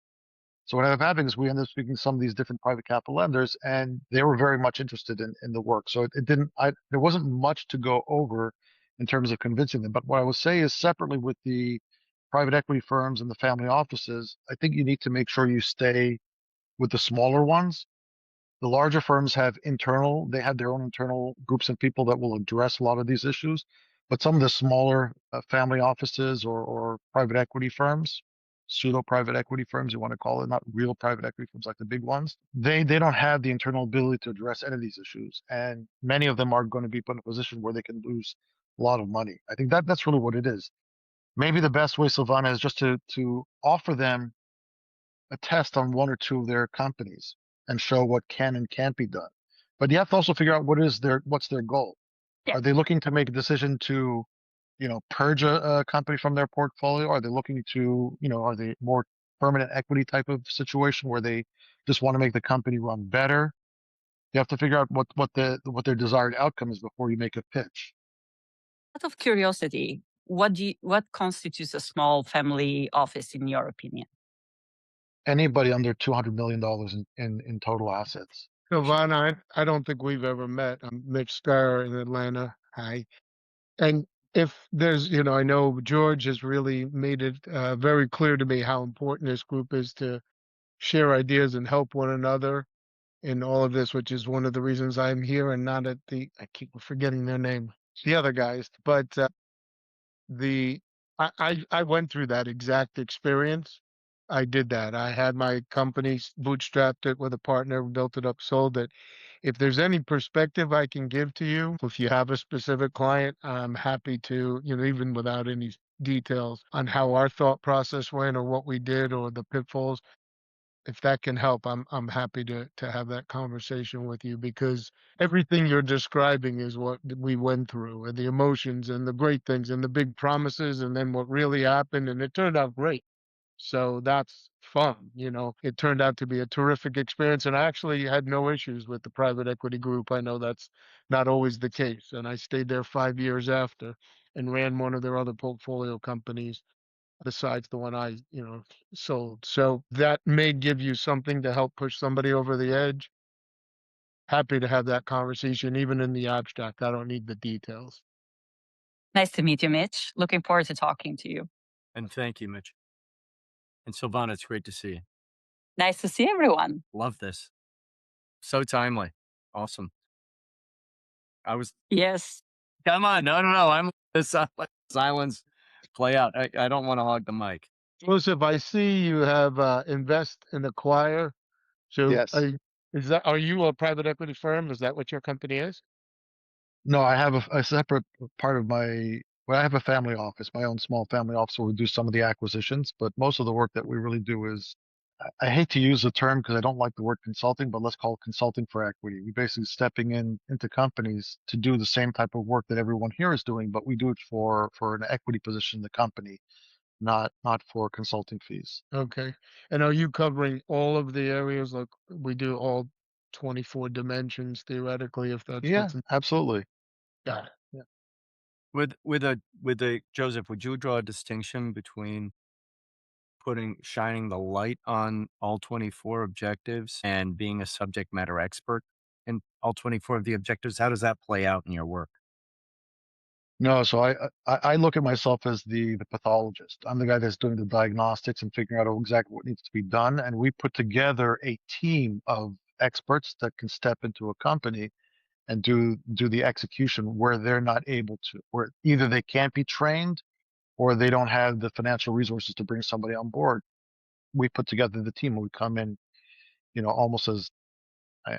So what ended up happening is we ended up speaking to some of these different private capital lenders, and they were very much interested in the work. So there wasn't much to go over in terms of convincing them. But what I would say is separately with the private equity firms and the family offices, I think you need to make sure you stay with the smaller ones. The larger firms they have their own internal groups of people that will address a lot of these issues. But some of the smaller family offices or private equity firms, pseudo private equity firms, you want to call it, not real private equity firms like the big ones, they don't have the internal ability to address any of these issues. And many of them are going to be put in a position where they can lose a lot of money. I think that's really what it is. Maybe the best way, Silvana, is just to offer them a test on one or two of their companies and show what can and can't be done. But you have to also figure out what's their goal. Yeah. Are they looking to make a decision to, purge a company from their portfolio? Are they looking to, are they more permanent equity type of situation where they just want to make the company run better? You have to figure out what their desired outcome is before you make a pitch. Out of curiosity, what constitutes a small family office in your opinion? Anybody under $200 million in total assets. Silvana, I don't think we've ever met. I'm Mitch Starr in Atlanta. Hi. And if there's, I know George has really made it very clear to me how important this group is to share ideas and help one another in all of this, which is one of the reasons I'm here and not at I keep forgetting their name, the other guys. But I went through that exact experience. I did that. I had my company, bootstrapped it with a partner, built it up, sold it. If there's any perspective I can give to you, if you have a specific client, I'm happy to, even without any details on how our thought process went or what we did or the pitfalls. If that can help, I'm happy to have that conversation with you, because everything you're describing is what we went through, and the emotions and the great things and the big promises and then what really happened, and it turned out great. So that's fun. It turned out to be a terrific experience, and I actually had no issues with the private equity group. I know that's not always the case, and I stayed there 5 years after and ran one of their other portfolio companies besides the one I, sold. So that may give you something to help push somebody over the edge. Happy to have that conversation, even in the abstract. I don't need the details. Nice to meet you, Mitch. Looking forward to talking to you. And thank you, Mitch. And Silvana, it's great to see you. Nice to see everyone. Love this. So timely. Awesome. Yes. Come on. No. I'm this silence play out. I don't want to hog the mic. Joseph, I see you have invest and acquire. So Yes. are you a private equity firm? Is that what your company is? No, I have a separate part of I have a family office, my own small family office where we do some of the acquisitions, but most of the work that we really do is, I hate to use the term because I don't like the word consulting, but let's call it consulting for equity. We basically stepping into companies to do the same type of work that everyone here is doing, but we do it for an equity position in the company. not for consulting fees. Okay. And are you covering all of the areas like we do all 24 dimensions theoretically, if that's Yeah, what's in? absolutely. Got it. Yeah. With a Joseph, would you draw a distinction between shining the light on all 24 objectives and being a subject matter expert in all 24 of the objectives? How does that play out in your work? No, so I look at myself as the pathologist. I'm the guy that's doing the diagnostics and figuring out exactly what needs to be done. And we put together a team of experts that can step into a company and do the execution where they're not able to, where either they can't be trained or they don't have the financial resources to bring somebody on board. We put together the team and we come in, almost as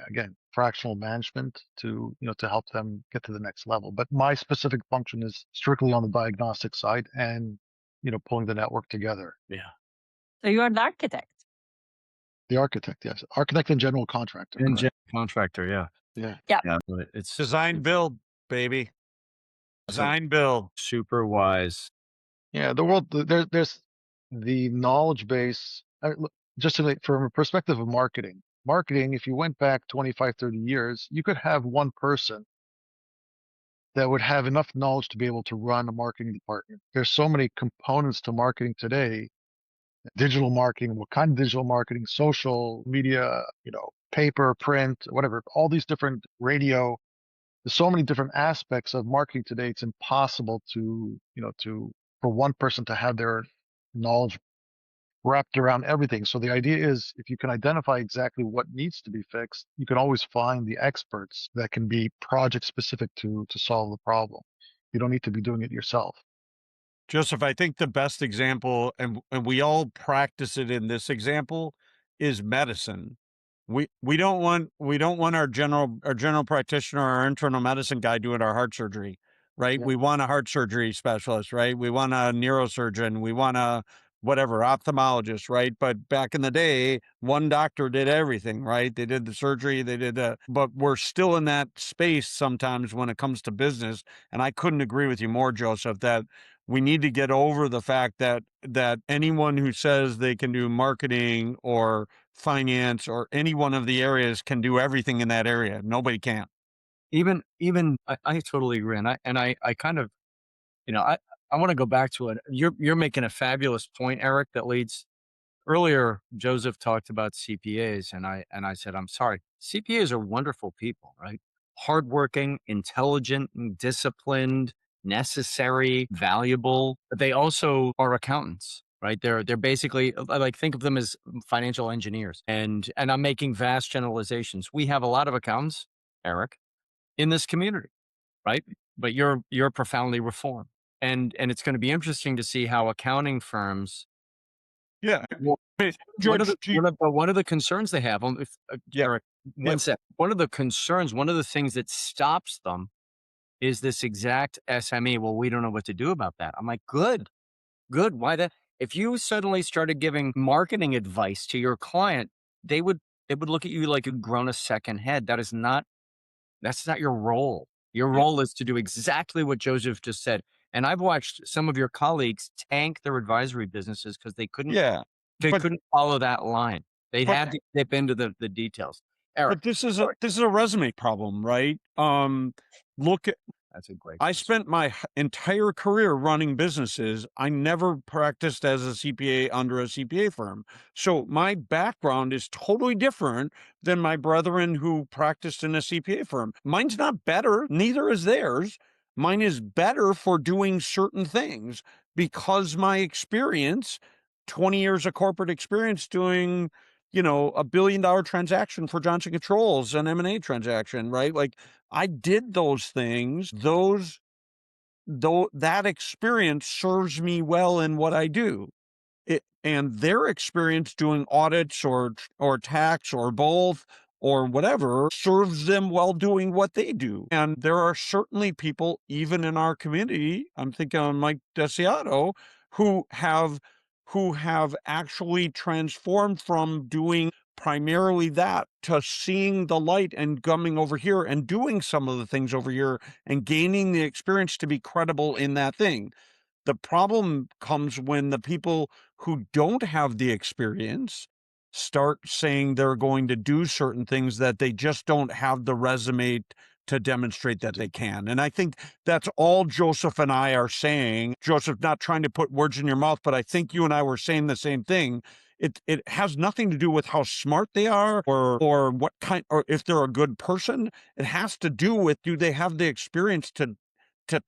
again, fractional management to, to help them get to the next level. But my specific function is strictly on the diagnostic side and, pulling the network together. Yeah. So you are the architect. The architect, yes. Architect and general contractor. And correct. contractor, yeah. Yeah. Yeah. Yeah. But it's Design build, baby. Design build. super wise. Yeah. The world, there's the knowledge base. Just from a perspective of marketing, if you went back 25, 30 years, you could have one person that would have enough knowledge to be able to run a marketing department. There's so many components to marketing today. Digital marketing, what kind of digital marketing, social media, paper, print, whatever, all these different radio. There's so many different aspects of marketing today. It's impossible for one person to have their knowledge wrapped around everything. So the idea is if you can identify exactly what needs to be fixed, you can always find the experts that can be project specific to solve the problem. You don't need to be doing it yourself. Joseph, I think the best example, and we all practice it in this example, is medicine. We don't want our general practitioner, our internal medicine guy doing our heart surgery, right? Yeah. We want a heart surgery specialist, right? We want a neurosurgeon. We want a whatever ophthalmologist, right? But back in the day, one doctor did everything, right? They did the surgery, but we're still in that space sometimes when it comes to business. And I couldn't agree with you more, Joseph, that we need to get over the fact that anyone who says they can do marketing or finance or any one of the areas can do everything in that area. Nobody can. Even I totally agree. And I kind of, I want to go back to it. You're making a fabulous point, Eric, that leads earlier. Joseph talked about CPAs and I said, I'm sorry. CPAs are wonderful people, right? Hardworking, intelligent, disciplined, necessary, valuable. But they also are accountants, right? They're basically like, think of them as financial engineers. And I'm making vast generalizations. We have a lot of accountants, Eric, in this community, right? But you're profoundly reformed. And it's going to be interesting to see how accounting firms. Yeah. Well, George, one of the concerns they have, Eric, Yeah. one of the concerns, one of the things that stops them is this exact SME. Well, we don't know what to do about that. I'm like, good. Why that? If you suddenly started giving marketing advice to your client, they would look at you like you'd grown a second head. That's not your role. Your role is to do exactly what Joseph just said. And I've watched some of your colleagues tank their advisory businesses because they couldn't couldn't follow that line. They had to dip into the details. Eric, but this is a resume problem, right? Look at that's a great. I spent my entire career running businesses. I never practiced as a CPA under a CPA firm. So my background is totally different than my brethren who practiced in a CPA firm. Mine's not better, neither is theirs. Mine is better for doing certain things because my experience, 20 years of corporate experience doing, a $1 billion transaction for Johnson Controls, an M&A transaction, right? Like I did those things. That experience serves me well in what I do. And their experience doing audits or tax or both or whatever serves them well doing what they do. And there are certainly people, even in our community, I'm thinking of Mike Desiato, who have actually transformed from doing primarily that to seeing the light and coming over here and doing some of the things over here and gaining the experience to be credible in that thing. The problem comes when the people who don't have the experience start saying they're going to do certain things that they just don't have the resume to demonstrate that they can. And I think that's all Joseph and I are saying. Joseph, not trying to put words in your mouth, but I think you and I were saying the same thing. It has nothing to do with how smart they are or what kind, or if they're a good person. It has to do with, do they have the experience to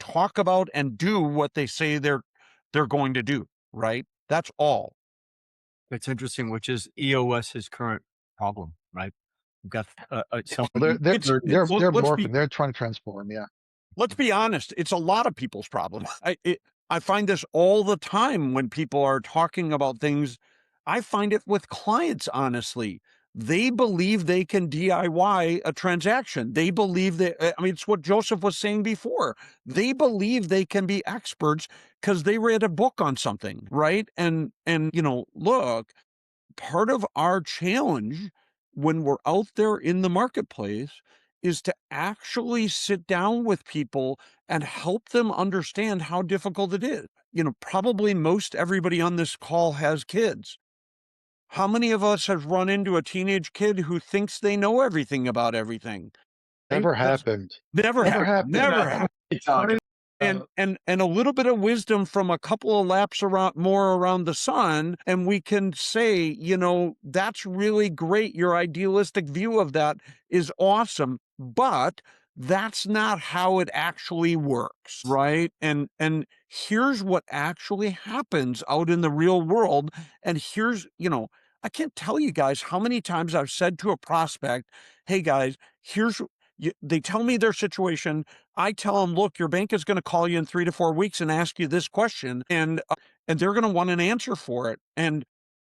talk about and do what they say they're going to do, right? That's all. It's interesting, which is EOS's current problem, right? We've got They're let's be morphing. They're trying to transform. Yeah. let's be honest, it's a lot of people's problem. I find this all the time when people are talking about things. I find it with clients, honestly. They believe they can DIY a transaction. They believe that, I mean, it's what Joseph was saying before. They believe they can be experts because they read a book on something, right? And look, part of our challenge when we're out there in the marketplace is to actually sit down with people and help them understand how difficult it is. Probably most everybody on this call has kids. How many of us have run into a teenage kid who thinks they know everything about everything? Never happened. Never happened. Never happened. And a little bit of wisdom from a couple of laps around the sun, and we can say, that's really great. Your idealistic view of that is awesome, but that's not how it actually works, right? And here's what actually happens out in the real world. And here's, I can't tell you guys how many times I've said to a prospect, hey guys, they tell me their situation. I tell them, look, your bank is going to call you in 3 to 4 weeks and ask you this question, and they're going to want an answer for it. And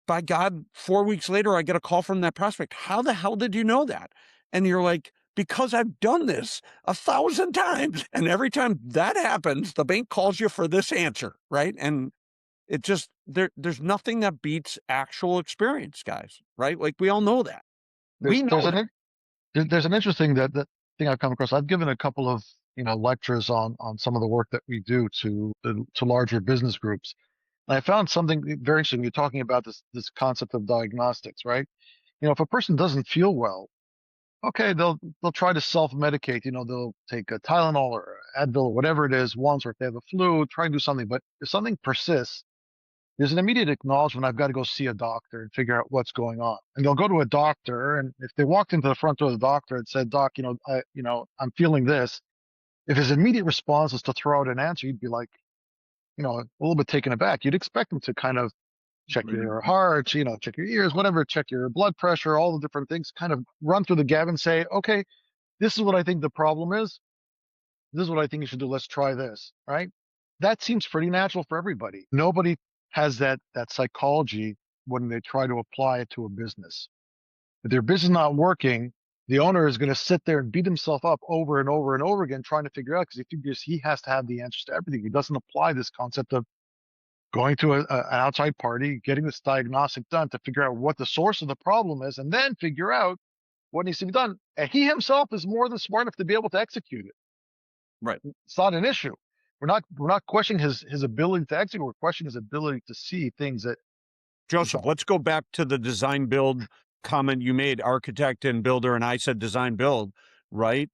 by God, 4 weeks later, I get a call from that prospect. How the hell did you know that? And you're like, because I've done this 1,000 times. And every time that happens, the bank calls you for this answer, right? And it just, there's nothing that beats actual experience, guys, right? Like, we all know that. There's an interesting thing I've come across. I've given a couple of lectures on some of the work that we do to larger business groups. And I found something very interesting. You're talking about this concept of diagnostics, right? If a person doesn't feel well, okay, they'll try to self-medicate. They'll take a Tylenol or Advil or whatever it is once, or if they have a flu, try and do something. But if something persists, there's an immediate acknowledgement, I've got to go see a doctor and figure out what's going on. And they'll go to a doctor, and if they walked into the front door of the doctor and said, Doc, I'm feeling this, if his immediate response was to throw out an answer, you'd be like, a little bit taken aback. You'd expect him to kind of check your heart, check your ears, whatever, check your blood pressure, all the different things, kind of run through the gamut and say, okay, this is what I think the problem is. This is what I think you should do. Let's try this, right? That seems pretty natural for everybody. Nobody has that psychology when they try to apply it to a business. If their business is not working, the owner is going to sit there and beat himself up over and over and over again trying to figure out, because he figures he has to have the answers to everything. He doesn't apply this concept of going to an outside party, getting this diagnostic done to figure out what the source of the problem is, and then figure out what needs to be done. And he himself is more than smart enough to be able to execute it. Right. It's not an issue. We're not questioning his ability to execute. We're questioning his ability to see things that. Joseph, let's go back to the design build comment you made, architect and builder, and I said design build, right?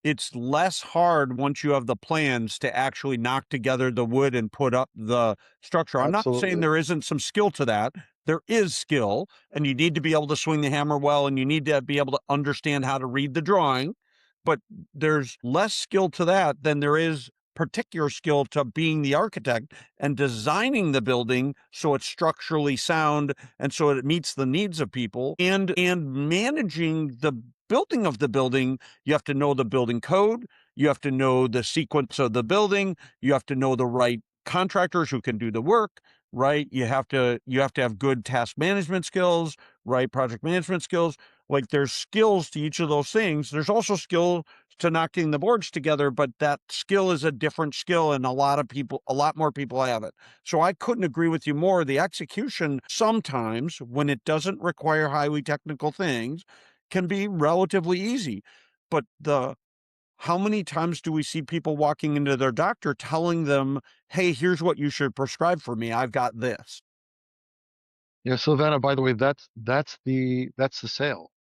It's less hard once you have the plans to actually knock together the wood and put up the structure. I'm not saying there isn't some skill to that. There is skill, and you need to be able to swing the hammer well, and you need to be able to understand how to read the drawing. But there's less skill to that than there is particular skill to being the architect and designing the building so it's structurally sound and so it meets the needs of people, and managing the building of the building. You have to know the building code. You have to know the sequence of the building. You have to know the right contractors who can do the work, right? You have to have good task management skills, right? Project management skills. Like, there's skills to each of those things. There's also skill to knocking the boards together, but that skill is a different skill, and a lot more people have it. So I couldn't agree with you more. The execution, sometimes when it doesn't require highly technical things, can be relatively easy, but the how many times do we see people walking into their doctor telling them, hey, here's what you should prescribe for me. I've got this. Yeah, Silvana, by the way, that's the sale.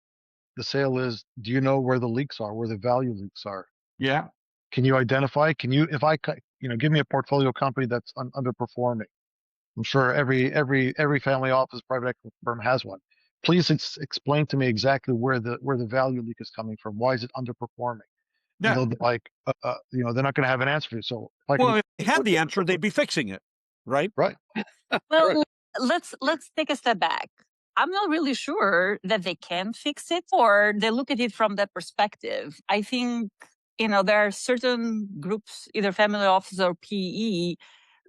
The sale is, do you know where the leaks are, where the value leaks are? Yeah. Can you identify? Can you, if I, give me a portfolio company that's underperforming. I'm sure every family office, private equity firm has one. Please explain to me exactly where the value leak is coming from. Why is it underperforming? Yeah. They'll be like, they're not going to have an answer for you. So if I Well, can, if they had the answer, they'd be fixing it, right? right. Well, Right. let's take a step back. I'm not really sure that they can fix it or they look at it from that perspective. I think, there are certain groups, either family office or PE,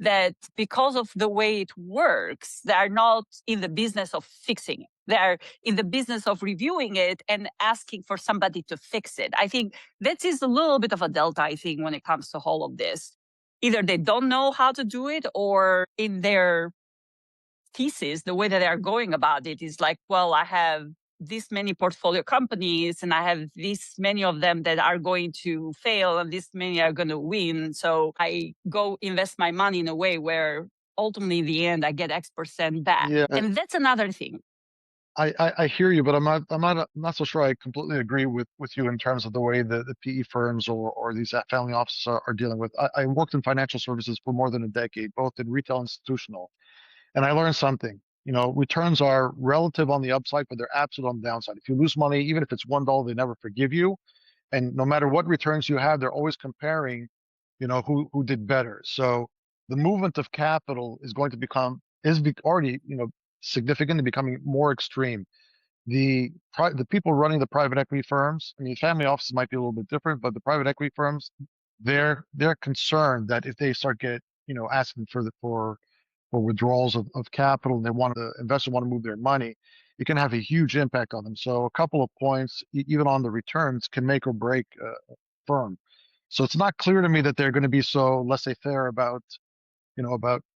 that because of the way it works, they are not in the business of fixing it. They are in the business of reviewing it and asking for somebody to fix it. I think that is a little bit of a delta, I think, when it comes to all of this. Either they don't know how to do it, or in their thesis, the way that they are going about it is like, well, I have this many portfolio companies and I have this many of them that are going to fail and this many are going to win. So I go invest my money in a way where ultimately in the end I get X% back. Yeah. And that's another thing. I hear you, but I'm not so sure I completely agree with you in terms of the way the PE firms or these family offices are dealing with. I worked in financial services for more than a decade, both in retail and institutional, and I learned something. Returns are relative on the upside, but they're absolute on the downside. If you lose money, even if it's $1, they never forgive you. And no matter what returns you have, they're always comparing, who did better. So the movement of capital is going to already, significant and becoming more extreme. The people running the private equity firms, I mean, family offices might be a little bit different, but the private equity firms, they're concerned that if they start asking for withdrawals of capital and the investor want to move their money, it can have a huge impact on them. So a couple of points, even on the returns, can make or break a firm. So it's not clear to me that they're going to be so laissez-faire about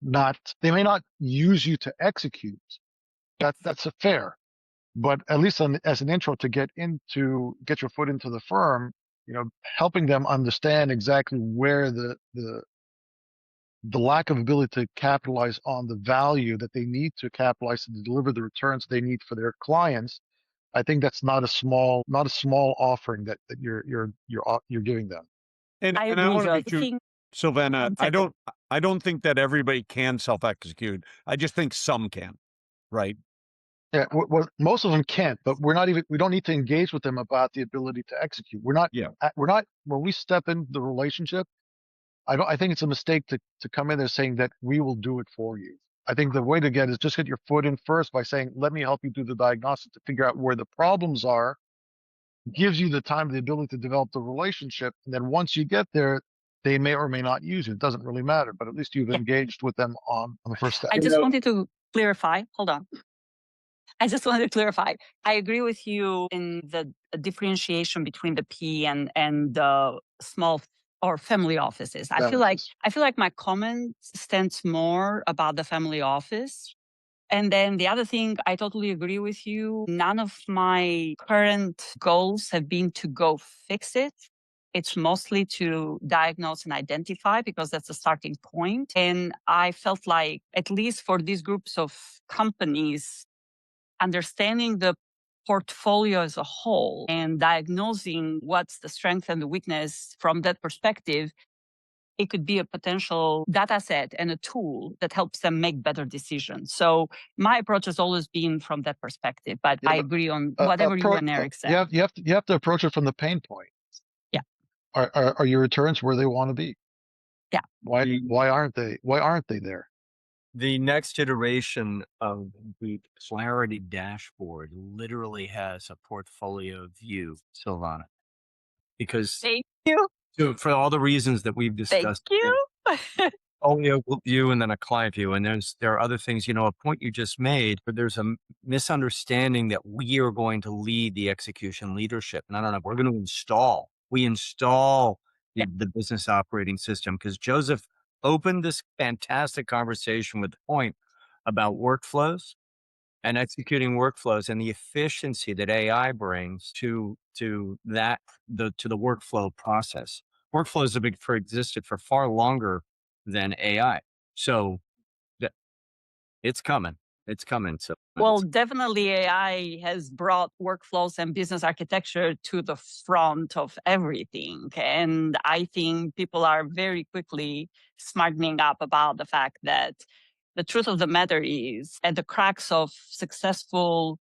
not, they may not use you to execute. That's a fair, but at least as an intro to get your foot into the firm, helping them understand exactly where the lack of ability to capitalize on the value that they need to capitalize to deliver the returns they need for their clients. I think that's not a small offering that you're giving them. And I I agree, want to Joe. be true, Silvana. One second. I don't think that everybody can self-execute. I just think some can, right? Yeah, well, most of them can't, but we don't need to engage with them about the ability to execute. We're not, when we step in the relationship, I think it's a mistake to come in there saying that we will do it for you. I think the way to get is just get your foot in first by saying, let me help you do the diagnostic to figure out where the problems are, gives you the time, the ability to develop the relationship. And then once you get there, they may or may not use it. It doesn't really matter, but at least you've engaged with them on the first step. I just wanted to clarify. Hold on. I just wanted to clarify. I agree with you in the differentiation between the P and the small or family offices. I feel like my comment stands more about the family office. And then the other thing, I totally agree with you. None of my current goals have been to go fix it. It's mostly to diagnose and identify because that's the starting point. And I felt like, at least for these groups of companies, understanding the portfolio as a whole and diagnosing what's the strength and the weakness from that perspective, it could be a potential data set and a tool that helps them make better decisions. So my approach has always been from that perspective, but I agree on whatever you and Eric said. You have to approach it from the pain point. Yeah. Are your returns where they want to be? Yeah. Why aren't they there? The next iteration of the Clarity dashboard literally has a portfolio view, Silvana, because Thank you. for all the reasons that we've discussed. Thank you. Portfolio view and then a client view. And there are other things, a point you just made, but there's a misunderstanding that we are going to lead the execution leadership. And I don't know, we're going to install the business operating system, because Joseph opened this fantastic conversation with the point about workflows. and executing workflows and the efficiency that AI brings to the workflow process. Workflows have existed for far longer than AI. So it's coming. It's coming. So well, definitely AI has brought workflows and business architecture to the front of everything. And I think people are very quickly smartening up about the fact that the truth of the matter is, at the crux of successful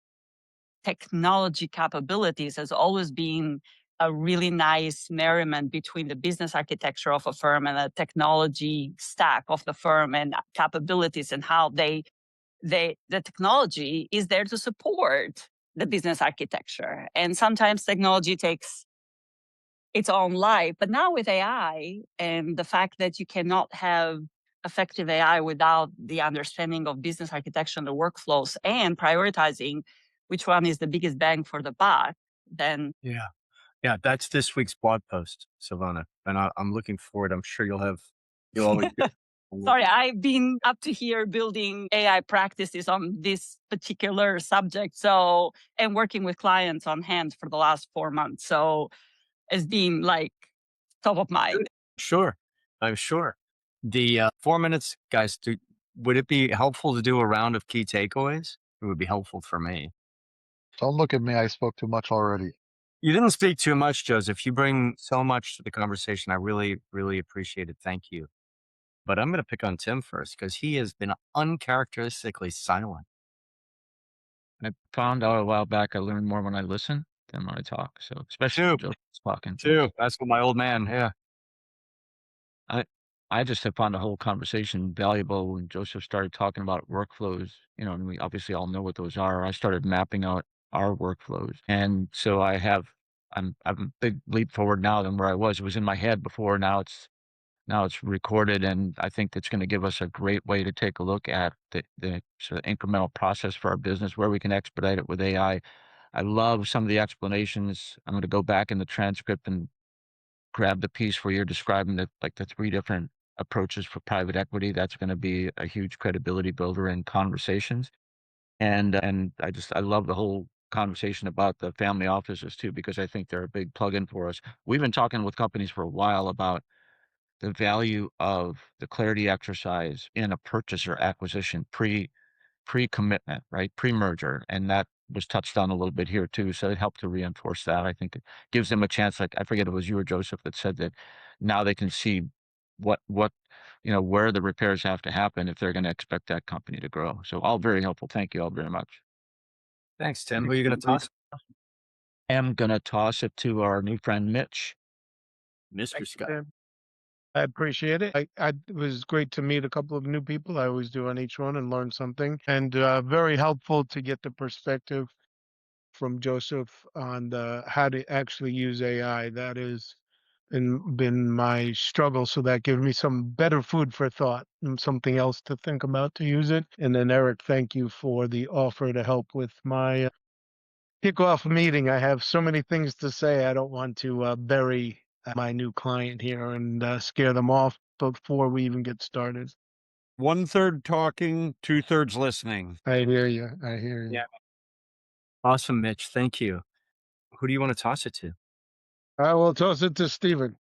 technology capabilities has always been a really nice merriment between the business architecture of a firm and the technology stack of the firm and capabilities, and how the technology is there to support the business architecture. And sometimes technology takes its own life. But now with AI and the fact that you cannot have effective AI without the understanding of business architecture and the workflows and prioritizing which one is the biggest bang for the buck, then yeah, that's this week's blog post, Silvana, and I'm looking forward. I'm sure you'll always. sorry, I've been up to here building AI practices on this particular subject. So, and working with clients on hand for the last 4 months. So it's been like top of mind. Sure. I'm sure. The 4 minutes, guys, would it be helpful to do a round of key takeaways? It would be helpful for me. Don't look at me. I spoke too much already. You didn't speak too much, Joseph. You bring so much to the conversation. I really, really appreciate it. Thank you. But I'm going to pick on Tim first because he has been uncharacteristically silent. I found out a while back I learn more when I listen than when I talk. So especially when Joseph's talking. Too. That's what my old man. Yeah. I just have found the whole conversation valuable when Joseph started talking about workflows, and we obviously all know what those are. I started mapping out our workflows. And so I'm a big leap forward now than where I was. It was in my head before. Now it's recorded. And I think that's going to give us a great way to take a look at the sort of incremental process for our business, where we can expedite it with AI. I love some of the explanations. I'm going to go back in the transcript and grab the piece where you're describing the 3 different approaches for private equity. That's going to be a huge credibility builder in conversations. And I love the whole conversation about the family offices too, because I think they're a big plug-in for us. We've been talking with companies for a while about the value of the clarity exercise in a purchase or acquisition pre-commitment, right? Pre-merger. And that was touched on a little bit here too. So it helped to reinforce that. I think it gives them a chance. Like, I forget it was you or Joseph that said that now they can see what, where the repairs have to happen if they're going to expect that company to grow. So all very helpful. Thank you all very much. Thanks, Tim. Who are you going to toss? I am going to toss it to our new friend, Mitch. Mr. Scott. I appreciate it. It was great to meet a couple of new people. I always do on each one and learn something. And very helpful to get the perspective from Joseph on how to actually use AI. That has been my struggle. So that gives me some better food for thought and something else to think about to use it. And then Eric, thank you for the offer to help with my kickoff meeting. I have so many things to say. I don't want to bury my new client here and scare them off before we even get started. 1/3 talking, 2/3 listening. I hear you. Yeah. Awesome, Mitch. Thank you. Who do you want to toss it to? I will toss it to Stephen.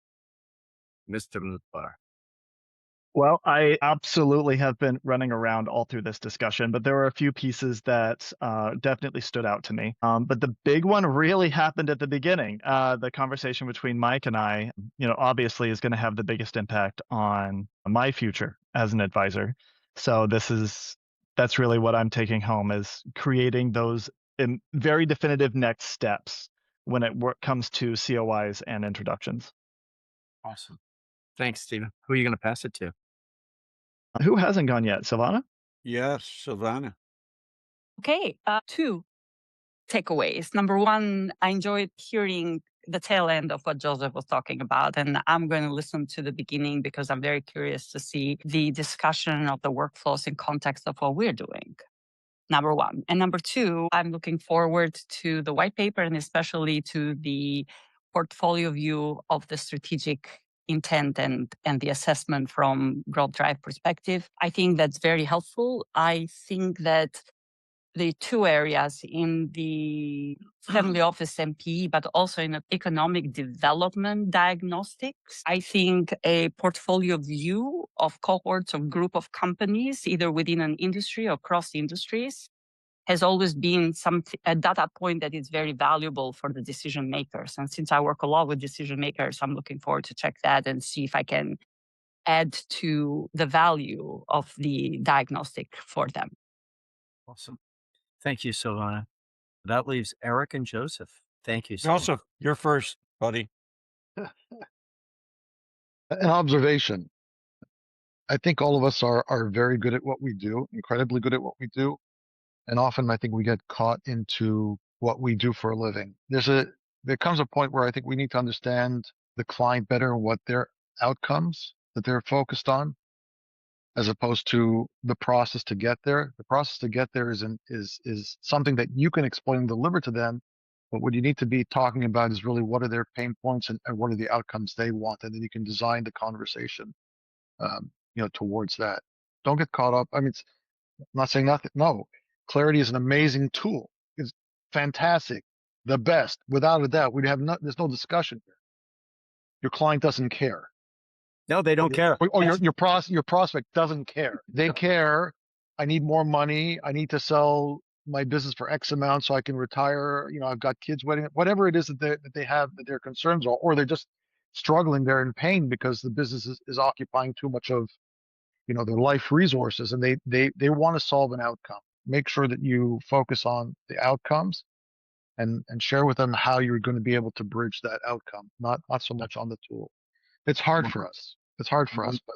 Mr. Mutbar. Well, I absolutely have been running around all through this discussion, but there were a few pieces that definitely stood out to me. But the big one really happened at the beginning. The conversation between Mike and I, obviously is going to have the biggest impact on my future as an advisor. So that's really what I'm taking home, is creating those very definitive next steps when it comes to COIs and introductions. Awesome. Thanks, Stephen. Who are you going to pass it to? Who hasn't gone yet? Silvana? Yes, Silvana. Okay, 2 takeaways. Number 1, I enjoyed hearing the tail end of what Joseph was talking about, and I'm going to listen to the beginning because I'm very curious to see the discussion of the workflows in context of what we're doing. Number 1. And number 2, I'm looking forward to the white paper and especially to the portfolio view of the strategic intent and the assessment from Growth Drive perspective. I think that's very helpful. I think that the two areas in the family office MPE, but also in economic development diagnostics. I think a portfolio view of cohorts of group of companies, either within an industry or cross industries, has always been a data point that is very valuable for the decision makers. And since I work a lot with decision makers, I'm looking forward to check that and see if I can add to the value of the diagnostic for them. Awesome. Thank you, Silvana. That leaves Eric and Joseph. Thank you, Joseph, you're first, buddy. An observation. I think all of us are very good at what we do, incredibly good at what we do. And often I think we get caught into what we do for a living. There comes a point where I think we need to understand the client better and what their outcomes that they're focused on, as opposed to the process to get there. The process to get there is something that you can explain and deliver to them. But what you need to be talking about is really what are their pain points and what are the outcomes they want. And then you can design the conversation, towards that. Don't get caught up. I mean, I'm not saying nothing. No, clarity is an amazing tool. It's fantastic. The best, without a doubt. There's no discussion here. Your client doesn't care. No, they don't care. Or your prospect doesn't care. They care. I need more money. I need to sell my business for X amount so I can retire. I've got kids waiting. Whatever it is that they have, that their concerns are, or they're just struggling. They're in pain because the business is occupying too much of their life resources, and they want to solve an outcome. Make sure that you focus on the outcomes and share with them how you're going to be able to bridge that outcome, not so much on the tool. It's hard for us. It's hard for us, but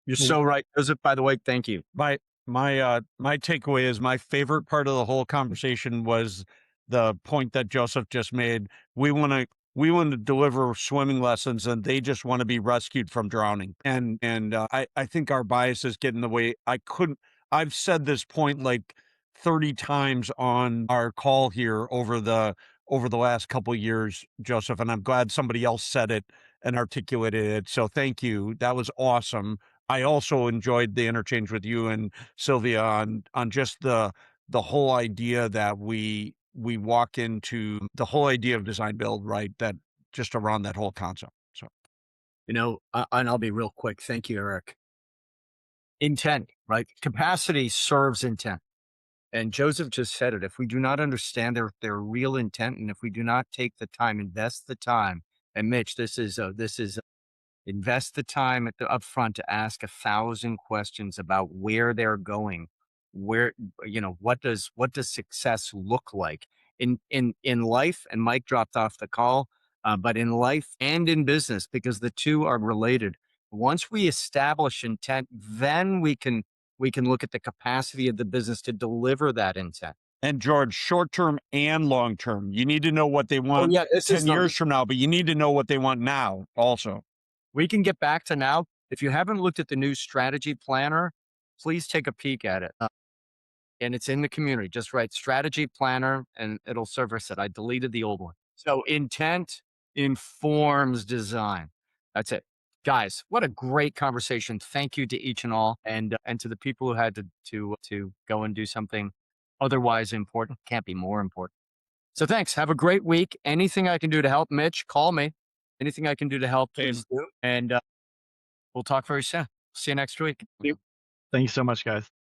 You're so right, Joseph. By the way, thank you. My takeaway is my favorite part of the whole conversation was the point that Joseph just made. We want to deliver swimming lessons, and they just want to be rescued from drowning. And I think our biases get in the way. I've said this point like 30 times on our call here over the last couple of years, Joseph, and I'm glad somebody else said it and articulated it. So thank you. That was awesome. I also enjoyed the interchange with you and Sylvia on just the whole idea that we walk into the whole idea of design build, right? That just around that whole concept. So, and I'll be real quick. Thank you, Eric. Intent, right? Capacity serves intent. And Joseph just said it. If we do not understand their real intent, and if we do not take the time, invest the time, and Mitch, this is invest the time up front to ask 1,000 questions about where they're going, what does success look like in life. And Mike dropped off the call, but in life and in business, because the two are related. Once we establish intent, then we can look at the capacity of the business to deliver that intent. And George, short-term and long-term, you need to know what they want 10 years from now, but you need to know what they want now also. We can get back to now. If you haven't looked at the new strategy planner, please take a peek at it. And it's in the community. Just write strategy planner and it'll surface it. I deleted the old one. So intent informs design. That's it. Guys, what a great conversation. Thank you to each and all, and to the people who had to go and do something otherwise important. Can't be more important. So thanks. Have a great week. Anything I can do to help, Mitch, call me. Anything I can do to help, please do. And we'll talk very soon. See you next week. Thank you so much, guys.